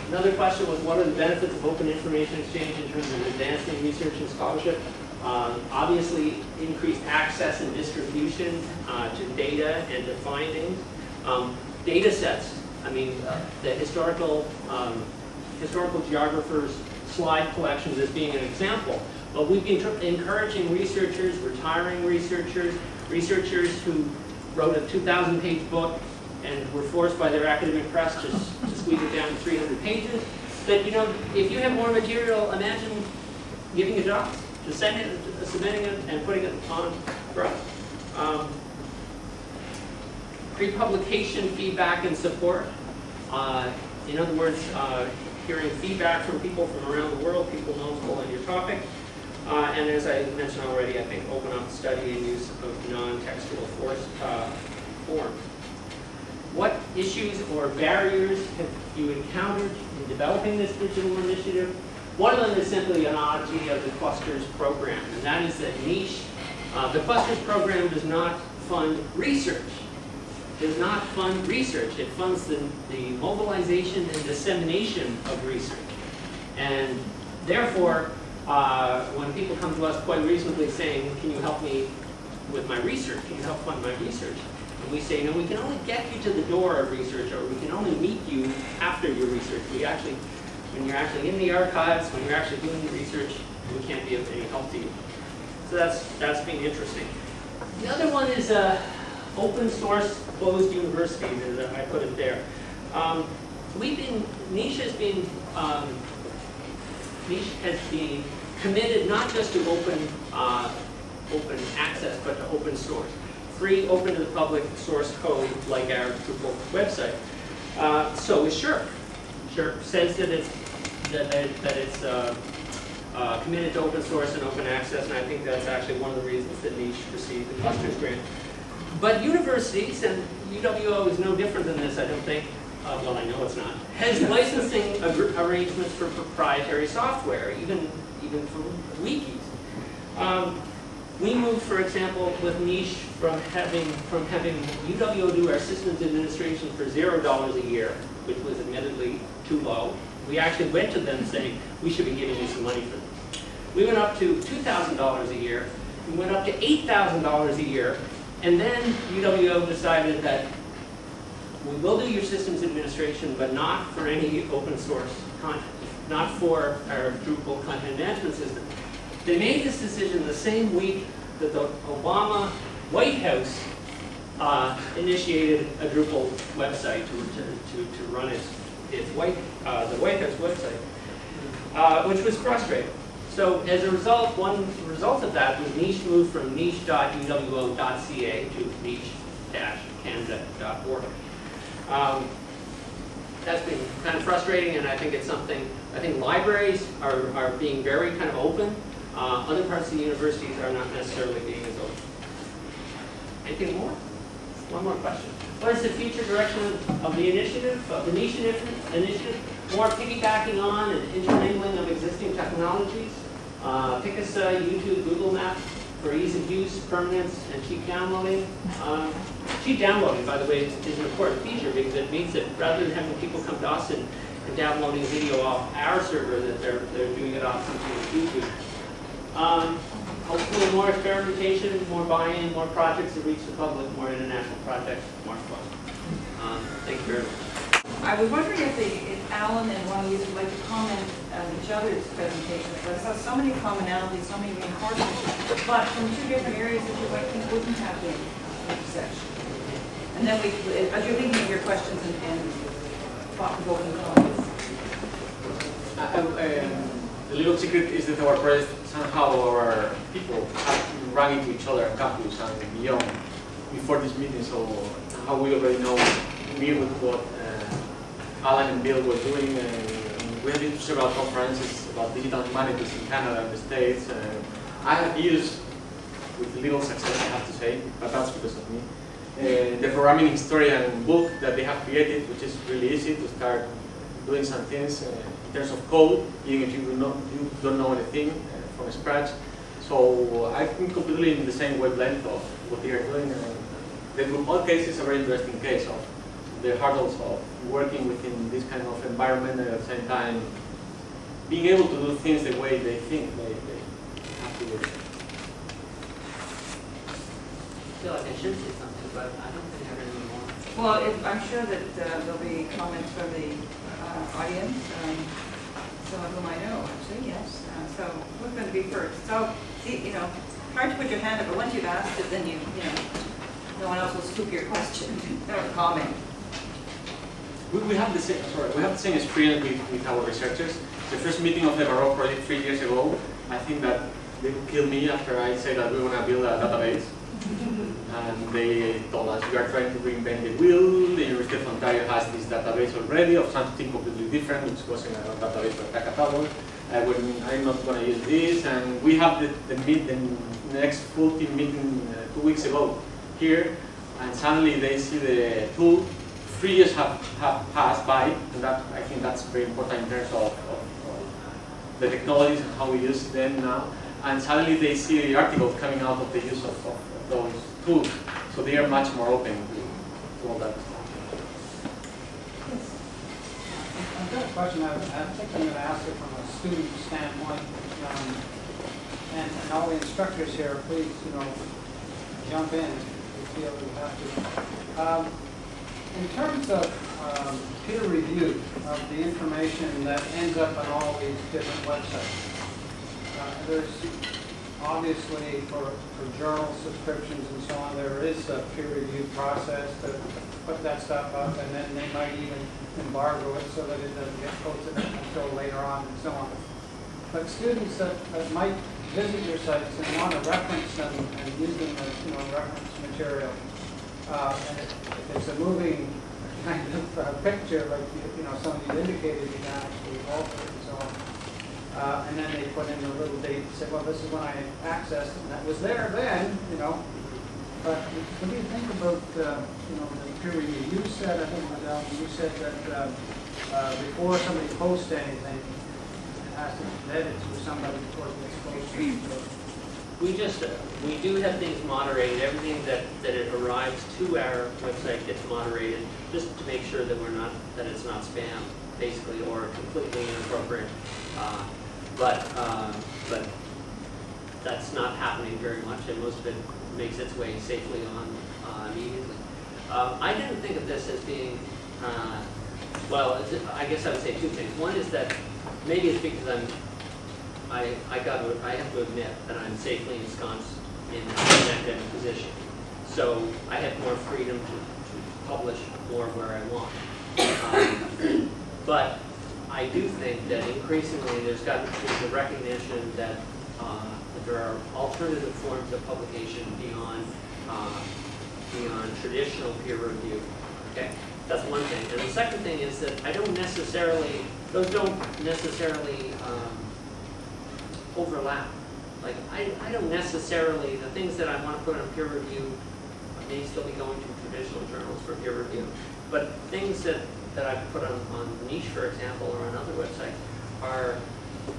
Another question was, what are the benefits of open information exchange in terms of advancing research and scholarship? Obviously, increased access and distribution to data and to findings. Data sets, the historical geographers' slide collections as being an example. But we've been encouraging researchers, retiring researchers, researchers who wrote a 2,000-page book and were forced by their academic press to squeeze it down to 300 pages. That, if you have more material, imagine giving a job, just submitting it and putting it on for us. Pre-publication feedback and support. In other words, hearing feedback from people from around the world, people knowledgeable on your topic. And as I mentioned already, I think open up study and use of non-textual forms. What issues or barriers have you encountered in developing this digital initiative? One of them is simply an oddity of the Clusters program, and that is that niche. The Clusters program does not fund research. Does not fund research. It funds the mobilization and dissemination of research. And therefore, when people come to us quite reasonably saying, can you help me with my research? Can you help fund my research? And we say, no, we can only get you to the door of research, or we can only meet you after your research. when you're actually in the archives, when you're actually doing the research, we can't be of any help to you. So that's been interesting. The other one is open source closed universities, as I put it there. Niche has been committed not just to open access, but to open source. Free, open to the public source code, like our Drupal website. So is SHRP. SHRP says that it's committed to open source and open access, and I think that's actually one of the reasons that Niche received the Clusters grant. But universities, and UWO is no different than this, I don't think, well, I know it's not, has licensing arrangements for proprietary software, even for wikis. We moved, for example, with Niche from having UWO do our systems administration for $0 a year, which was admittedly too low. We actually went to them saying, we should be giving you some money for this. We went up to $2,000 a year. We went up to $8,000 a year. And then UWO decided that we will do your systems administration, but not for any open source content, not for our Drupal content management system. They made this decision the same week that the Obama White House initiated a Drupal website to run the White House website, which was frustrating. So as a result, one result of that was Niche moved from niche.uwo.ca to niche-canada.org. That's been kind of frustrating, and I think it's something, I think libraries are being very kind of open. Other parts of the universities are not necessarily being as open. Anything more? One more question. What is the future direction of the initiative, of the Niche initiative? More piggybacking on and intermingling of existing technologies. Picasa, YouTube, Google Maps for ease of use, permanence, and cheap downloading. Cheap downloading, by the way, is an important feature because it means that rather than having people come to us and downloading video off our server, that they're doing it off something like YouTube. Hopefully more experimentation, more buy-in, more projects that reach the public, more international projects, more fun. Thank you very much. I was wondering if Alan and Juan Luis would like to comment on each other's presentations. I saw so many commonalities, so many reinforcements, but from two different areas that you might think wouldn't have the intersection. And then as you're thinking of your questions and thought-provoking comments. The little secret is that our project, somehow our people have run into each other on campus and beyond before this meeting, so how we already know with what Alan and Bill were doing. We have been to several conferences about digital humanities in Canada and the States. I have used, with little success I have to say, but that's because of me, the programming historian book that they have created, which is really easy to start doing some things in terms of code, even if you don't know anything from scratch. So I think completely in the same wavelength of what they are doing. The Drupal case is a very interesting case of the hurdles of working within this kind of environment and at the same time being able to do things the way they think they have to do it. I feel like I should say something, but I don't think I have any more. Well, I'm sure that there'll be comments from the audience, some of whom I know, actually, yes. So who's going to be first? So, see, hard to put your hand up, but once you've asked it, then no one else will scoop your question or comment. We have the same. We have the same experience with our researchers. The first meeting of the Baroque project 3 years ago, I think that they would kill me after I said that we want to build a database. And they told us we are trying to reinvent the wheel. The University of Ontario has this database already of something completely different, which was in a database for Takatabo. I'm not going to use this. And we have the next full team meeting 2 weeks ago here, and suddenly they see the tool. 3 years have passed by, and that I think that's very important in terms of the technologies and how we use them now. And suddenly they see the articles coming out of the use of those tools, so they are much more open to all that stuff. I've got a question. I think I'm going to ask it from a student standpoint, and all the instructors here, please, jump in if you feel you have to. In terms of peer review of the information that ends up on all these different websites, there's obviously for journal subscriptions and so on, there is a peer review process to put that stuff up, and then they might even embargo it so that it doesn't get posted until later on and so on. But students that might visit your sites and want to reference them and use them as reference material, and if it's a moving kind of picture, like somebody's indicated, you can actually alter it and so on. And then they put in a little date and say, well, this is when I accessed it, and that was there then, But what do you think about, the peer review? You said, I think, Madame, you said that before somebody posts anything, it has to be vetted through somebody before it gets posted. We do have things moderated. Everything that it arrives to our website gets moderated, just to make sure that that it's not spam, basically, or completely inappropriate. But that's not happening very much, and most of it makes its way safely on immediately. I didn't think of this as being, well, I guess I would say two things. One is that maybe it's because I have to admit that I'm safely ensconced in an academic position. So I have more freedom to publish more where I want. But I do think that increasingly there's a recognition that there are alternative forms of publication beyond traditional peer review. Okay, that's one thing. And the second thing is that those don't necessarily overlap. Like I don't necessarily, the things that I want to put on peer review may still be going to traditional journals for peer review. But things that I put on Niche, for example, or on other websites are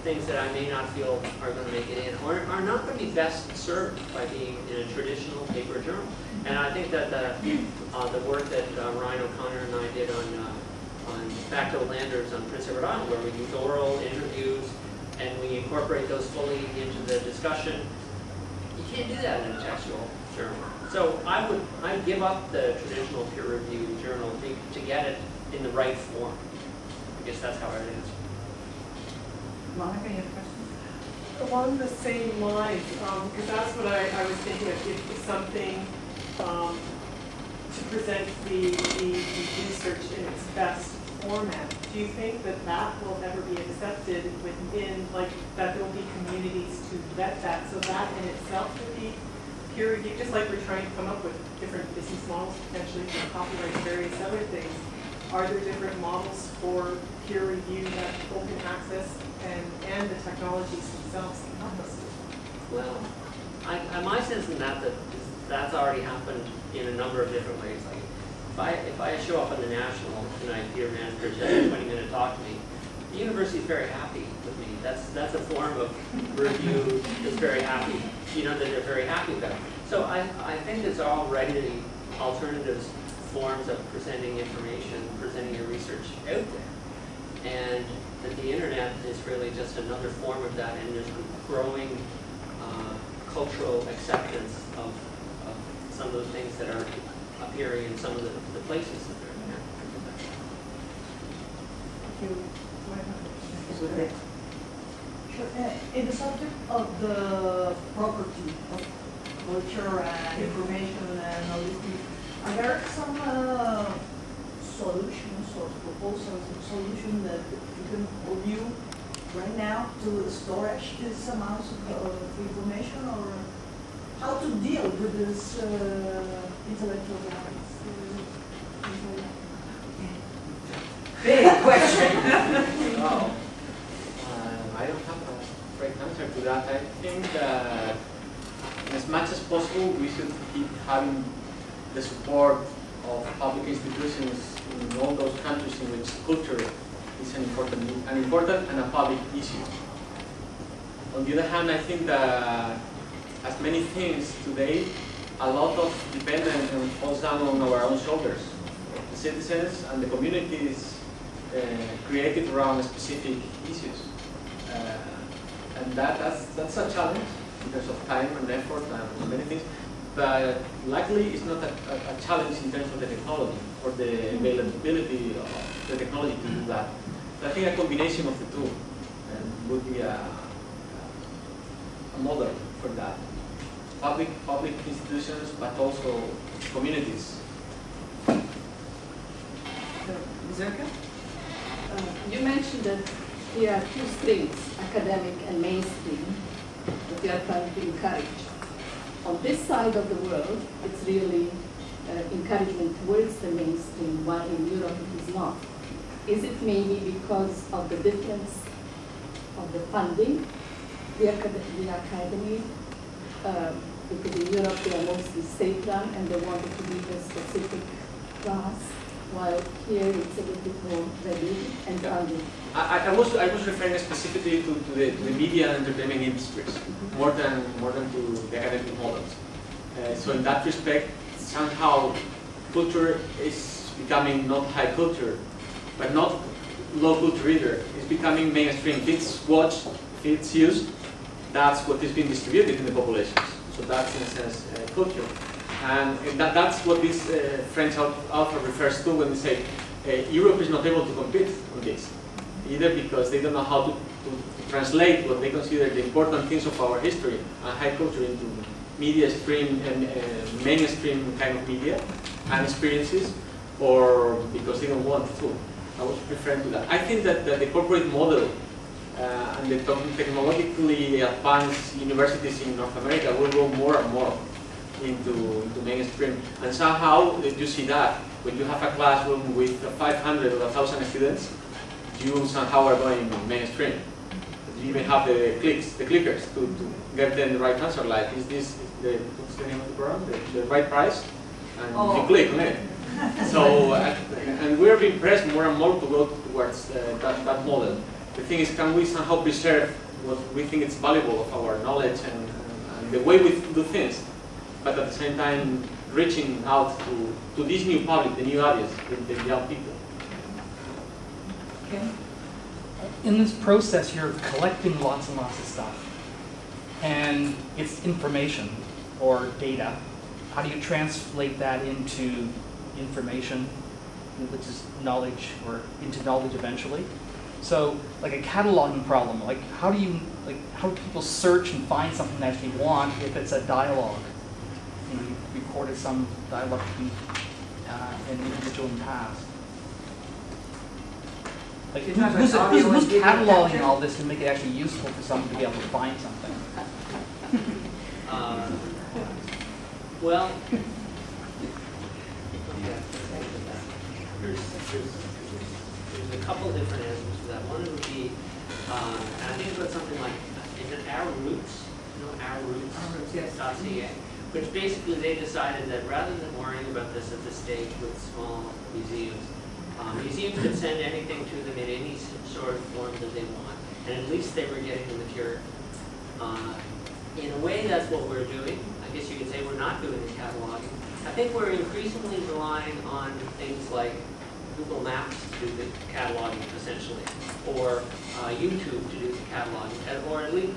things that I may not feel are going to make it in, or are not going to be best served by being in a traditional paper journal. And I think that the work that Ryan O'Connor and I did on Facto Landers on Prince Edward Island, where we use oral interviews and we incorporate those fully into the discussion, you can't do that in a textual journal. So I'd give up the traditional peer review journal to get it in the right form. I guess that's how I would answer. Monica, you have a question? Along the same lines, because that's what I was thinking of, if something to present the research in its best format. Do you think that will ever be accepted within, like, that there will be communities to vet that, so that in itself would be peer review, just like we're trying to come up with different business models potentially for copyright and various other things. Are there different models for peer review that open access and the technologies themselves can help us do? Well, my sense in that's already happened in a number of different ways. Like if I show up on the National and I hear manager just a 20-minute talk to me, the university is very happy with me. That's a form of review that's very happy, that they're very happy about. So I think there's already alternatives, forms of presenting information, presenting your research out there. And that the internet is really just another form of that, and there's growing cultural acceptance of some of the things that are appearing in some of the places that they're in there. Sure. In the subject of the property of culture and information and all these things, are there some solutions or proposals or solutions that you can review right now to storage these amounts of information, or how to deal with this intellectual rights? Big question. Wow. I don't have a great answer to that. I think that as much as possible we should keep having the support of public institutions in all those countries in which culture is an important and a public issue. On the other hand, I think that as many things today, a lot of dependence falls down on our own shoulders. The citizens and the communities created around specific issues. And that's a challenge in terms of time and effort and many things. but likely it's not a challenge in terms of the technology or the availability of the technology to do that. I think a combination of the two would be a model for that. Public institutions, but also communities. Zerka? You mentioned that there are two streams, academic and mainstream, that you are trying to encourage. On this side of the world, it's really encouragement towards the mainstream, while in Europe it is not. Is it maybe because of the difference of the funding, the academy, because in Europe they are mostly state-run and they want it to be a specific class, while here it's a little bit more regulated and funded? I was referring specifically to the media and entertainment industries, more than to the academic models. So in that respect, somehow culture is becoming not high culture, but not low culture either. It's becoming mainstream. If it's watched, if it's used, that's what is being distributed in the populations. So that's in a sense culture. And that's what this French author refers to when they say Europe is not able to compete on this, either because they don't know how to translate what they consider the important things of our history and high culture into media stream and mainstream kind of media and experiences, or because they don't want to. I was referring to that. I think that the corporate model and the technologically advanced universities in North America will go more and more into mainstream. And somehow you see that when you have a classroom with 500 or 1,000 students, you somehow are going mainstream. You even have the clickers to get them the right answer, like, is this what's the name of the program? The right price? And you click on it. So, and we're being pressed more and more to go towards that model. The thing is, can we somehow preserve what we think is valuable of our knowledge and the way we do things, but at the same time reaching out to this new public, the new audience, the young people. Okay. In this process, you're collecting lots and lots of stuff, and it's information or data. How do you translate that into information, which is knowledge, or into knowledge eventually? So, like a cataloging problem, like how do people search and find something they actually want if it's a dialogue? You know, you recorded some dialogue between an individual in the past. Like, who's cataloging all this to make it actually useful for someone to be able to find something? Well, there's a couple different answers to that. One would be, and I think about something like, is it Our Roots? You know, Our Roots? Our Roots, yes. .ca, which basically they decided that rather than worrying about this at this stage with small museums, museums could send anything to them in any sort of form that they want, and at least they were getting the material. In a way, that's what we're doing. I guess you could say we're not doing the cataloging. I think we're increasingly relying on things like Google Maps to do the cataloging, essentially, or YouTube to do the cataloging, or at least,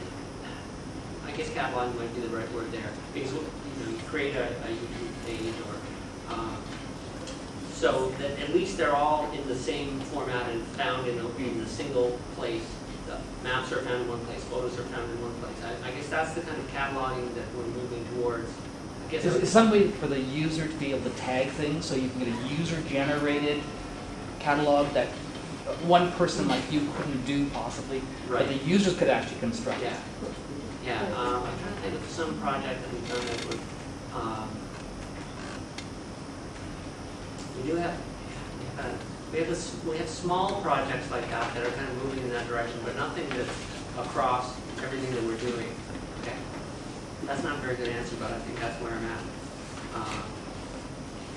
I guess cataloging might be the right word there, because you create a YouTube page, or so that at least they're all in the same format and found in a single place. The maps are found in one place, photos are found in one place. I guess that's the kind of cataloging that we're moving towards. I guess Is some way for the user to be able to tag things so you can get a user-generated catalog that one person like you couldn't do possibly, right. but the users could actually construct? Yeah. Yeah, I'm trying to think of some project that we've done that would, we do have, we have small projects like that that are kind of moving in that direction, but nothing that's across everything that we're doing. Okay. That's not a very good answer, but I think that's where I'm at.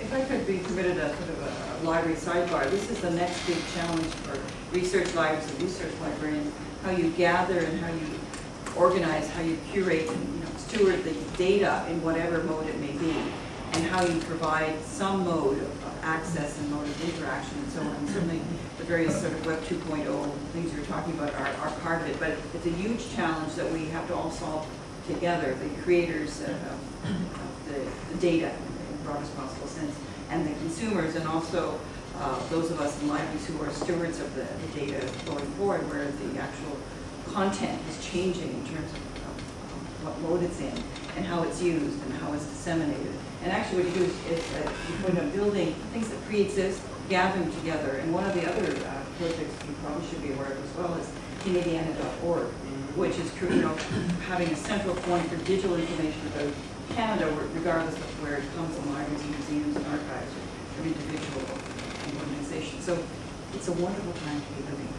If I could be permitted a sort of a library sidebar, this is the next big challenge for research libraries and research librarians, how you gather and how you organize, how you curate and steward the data in whatever mode it may be, and how you provide some mode of access and mode of interaction and so on. And certainly the various sort of Web 2.0 things you're talking about are part of it, but it's a huge challenge that we have to all solve together, the creators of the data in the broadest possible sense, and the consumers, and also those of us in libraries who are stewards of the data going forward, where the actual content is changing in terms of what mode it's in, and how it's used, and how it's disseminated. And actually what you do is you point out building things that pre-exist, gather them together. And one of the other projects you probably should be aware of as well is Canadiana.org, which is having a central point for digital information about Canada, regardless of where it comes in libraries, museums, and archives, or individual organizations. So it's a wonderful time to be living.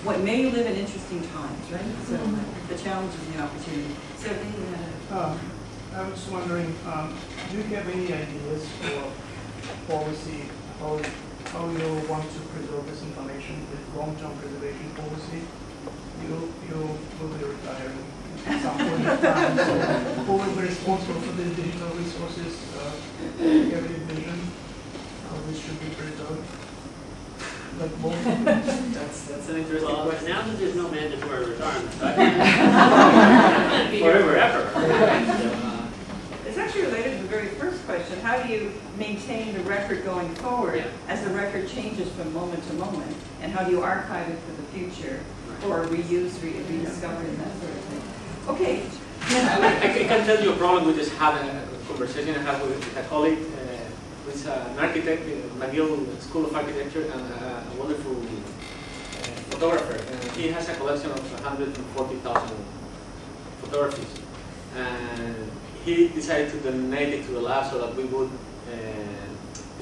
What may you live in interesting times, right? So the challenge and the opportunity. So I was wondering, do you have any ideas for policy, how you want to preserve this information with long-term preservation policy? You will be retiring at some point in time, so who will be responsible for the digital resources? Do you have any vision how this should be preserved? Like both? That's an interesting Well, question. now that there's no mandatory retirement, so I can't be here forever. it's actually related to the very first question. How do you maintain the record going forward as the record changes from moment to moment? And how do you archive it for the future, or reuse, rediscover, and that sort of thing? Okay. I can tell you a problem we just had a conversation I had with a colleague who's an architect in McGill School of Architecture and a wonderful photographer. And he has a collection of 140,000 photographies. And he decided to donate it to the lab so that we would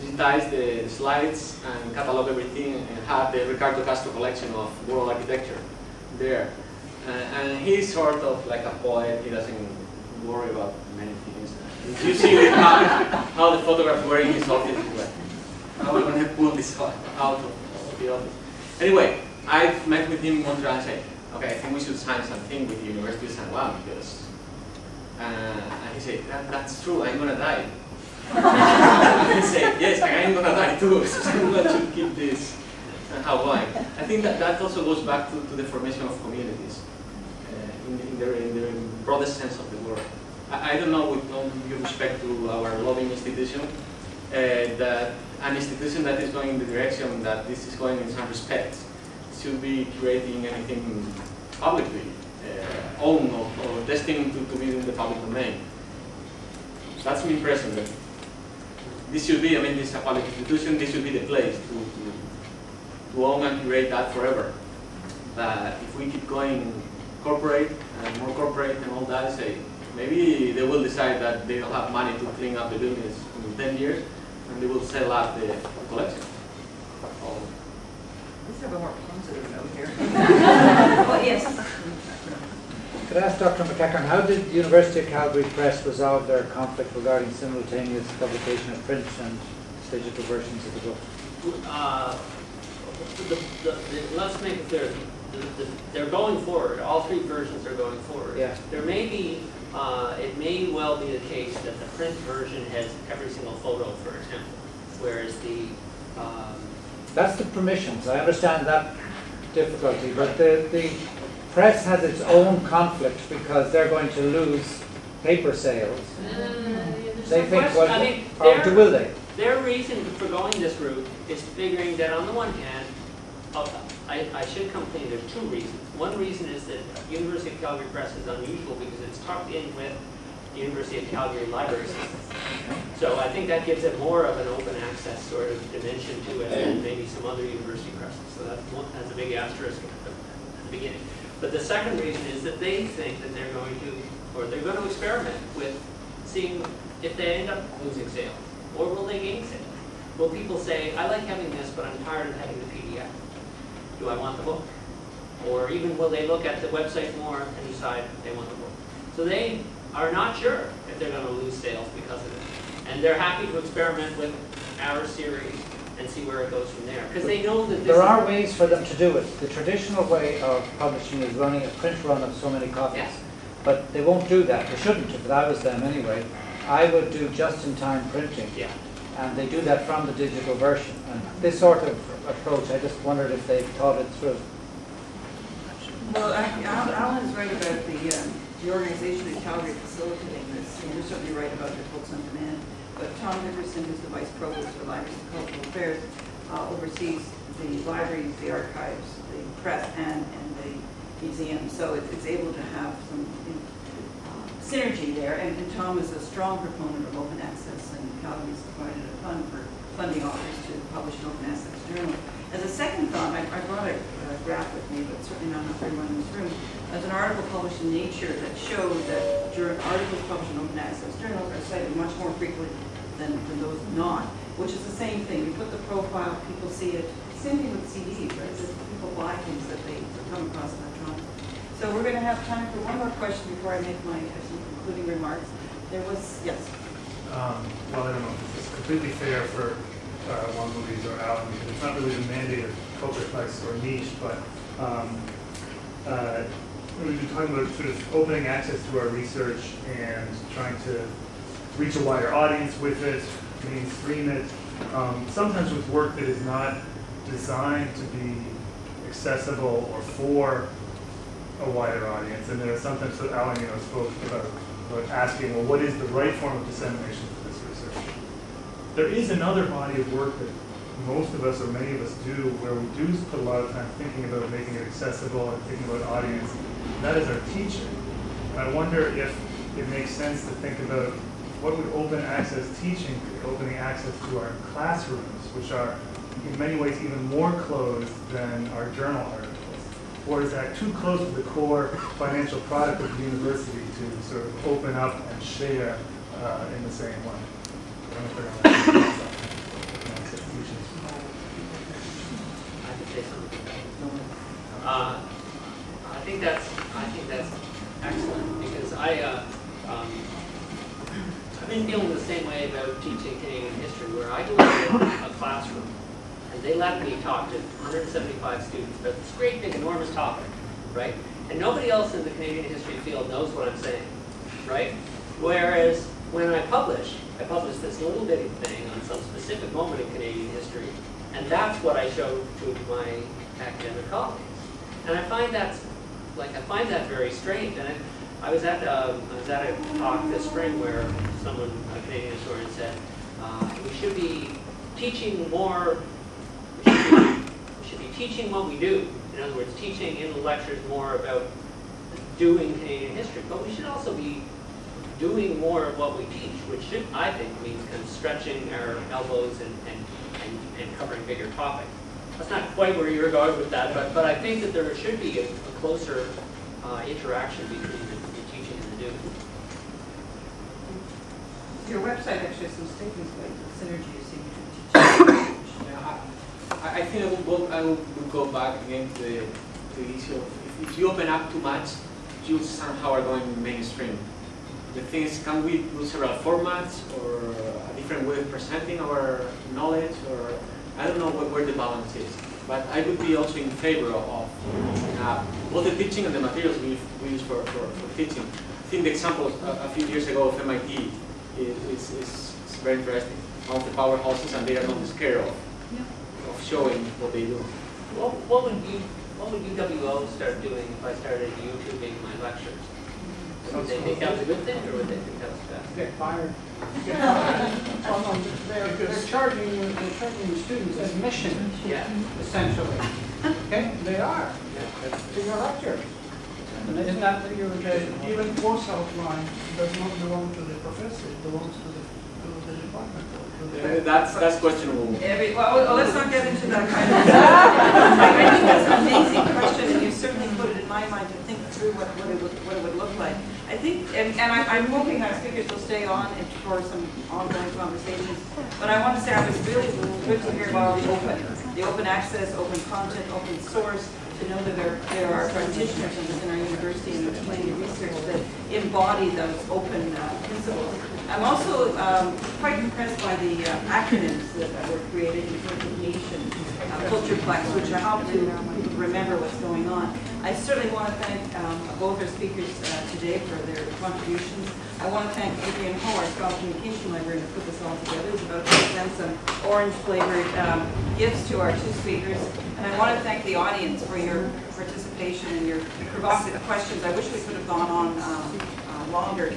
digitize the slides and catalog everything and have the Ricardo Castro collection of world architecture there. And he's sort of like a poet. He doesn't worry about many things. You see with how the photographs were in his office. Like, how are we going to pull this out of the office? Anyway, I met with him one time and said, okay, I think we should sign something with the University of San Juan because, and he said, that's true, I'm going to die. I said, yes, I'm going to die too, so I'm going to keep this and how going. I think that also goes back to the formation of communities in the broadest sense of the word. I don't know, with all due respect to our lobbying institution, that an institution that is going in the direction that this is going in some respects should be creating anything publicly owned or destined to be in the public domain. That's my impression. That this should be, I mean, this is a public institution, this should be the place to own and create that forever. But if we keep going corporate and more corporate and all that, say, maybe they will decide that they don't have money to clean up the buildings in 10 years, and they will sell out the collection. Let's have a more positive note here. Well, yes. Could I ask Dr. MacEachern, how did the University of Calgary Press resolve their conflict regarding simultaneous publication of print and digital versions of the book? Let's make it clear. They're going forward. All three versions are going forward. Yeah. There may be, it may well be the case that the print version has every single photo, for example, whereas the That's the permissions. I understand that difficulty, but the press has its own conflict because they're going to lose paper sales. They think, well, I mean, or will they? Their reason for going this route is figuring that on the one hand, I should come clean, there's two reasons. One reason is that University of Calgary Press is unusual because it's tucked in with the University of Calgary Library System. So I think that gives it more of an open access sort of dimension to it than maybe some other university presses. So that's a big asterisk at the beginning. But the second reason is that they think that they're going to experiment with seeing if they end up losing sales. Or will they gain sales? Will people say, I like having this, but I'm tired of having the PDF. Do I want the book? Or even will they look at the website more and decide they want the book? So they are not sure if they're going to lose sales because of it. And they're happy to experiment with our series and see where it goes from there. Because they know that there are ways for them to do it. The traditional way of publishing is running a print run of so many copies. Yeah. But they won't do that. They shouldn't, if I was them anyway. I would do just-in-time printing. Yeah. And they do that from the digital version. And this sort of approach, I just wondered if they thought it through. Well, Alan is right about the organization in Calgary facilitating this. And you're certainly right about the books on demand. But Tom Hickerson, who's the Vice Provost for Libraries and Cultural Affairs, oversees the libraries, the archives, the press, and the museum. So it's able to have some synergy there. And Tom is a strong proponent of open access, and Calgary's provided a fund for funding authors to publish an open access journal. As a second thought, I brought a graph with me, but certainly not for everyone in this room. There's an article published in Nature that showed that articles published in open access journals are cited much more frequently than those not, which is the same thing. You put the profile, people see it. Same thing with CDs, right? People buy things that they come across electronically. So we're going to have time for one more question before I make my some concluding remarks. There was, yes? Well, I don't know if this is completely fair for Juan Luis or Alan, because it's not really the mandate of CulturePlex or niche, but we've been talking about sort of opening access to our research and trying to reach a wider audience with it, mainstream it, sometimes with work that is not designed to be accessible or for a wider audience. And there are sometimes that Alan spoke about asking, well, what is the right form of dissemination for this research? There is another body of work that most of us or many of us do where we do put a lot of time thinking about making it accessible and thinking about audience. And that is our teaching. And I wonder if it makes sense to think about what would open access teaching be, opening access to our classrooms, which are in many ways even more closed than our journal articles. Or is that too close to the core financial product of the university to sort of open up and share in the same way? I could say something. I think that's excellent, because I've been feeling the same way about teaching Canadian history, where I go into a classroom and they let me talk to 175 students about this great big enormous topic, right? And nobody else in the Canadian history field knows what I'm saying, right? Whereas when I publish this little bitty thing on some specific moment in Canadian history, and that's what I show to my academic colleagues. And I find that very strange. And I was at a talk this spring where someone, a Canadian historian, said we should be teaching more. We should be teaching what we do. In other words, teaching in the lectures more about doing Canadian history. But we should also be doing more of what we teach, which should, I think, means kind of stretching our elbows and covering bigger topics. That's not quite where you're going with that, but I think that there should be a closer interaction between the teaching and the doing. Your website actually has some statements like the synergy you see between teaching and research. I think I will go back again to the issue of if you open up too much, you somehow are going mainstream. The thing is, can we do several formats or a different way of presenting our knowledge, or I don't know where the balance is. But I would be also in favor of both the teaching and the materials we use for teaching. I think the example a few years ago of MIT is very interesting. One of the powerhouses, and they are not scared of showing what they do. What would UWO start doing if I started YouTubing my lectures? Would they think that was a good thing, or would they think that was bad? Get fired. They're charging the students admission, essentially. Okay, they are. To your lectures. Isn't that what you're saying? Even course outline does not belong to the professor, it belongs to the department. That's questionable. Well, let's not get into that kind of stuff. I think that's an amazing question, and you certainly put it in my mind to think through what it would look like. I think, and I'm hoping our speakers will stay on for some ongoing conversations, but I want to say I was really good to hear about the open access, open content, open source, to know that there are practitioners within our university and Canadian research that embody those open principles. I'm also quite impressed by the acronyms that were created in terms of niche and CulturePlex, which help to remember what's going on. I certainly want to thank both our speakers today for their contributions. I want to thank Adrian Ho, our Scholar Communication Librarian, who put this all together. He's about to present some orange-flavored gifts to our two speakers. And And I want to thank the audience for your participation and your provocative questions. I wish we could have gone on longer.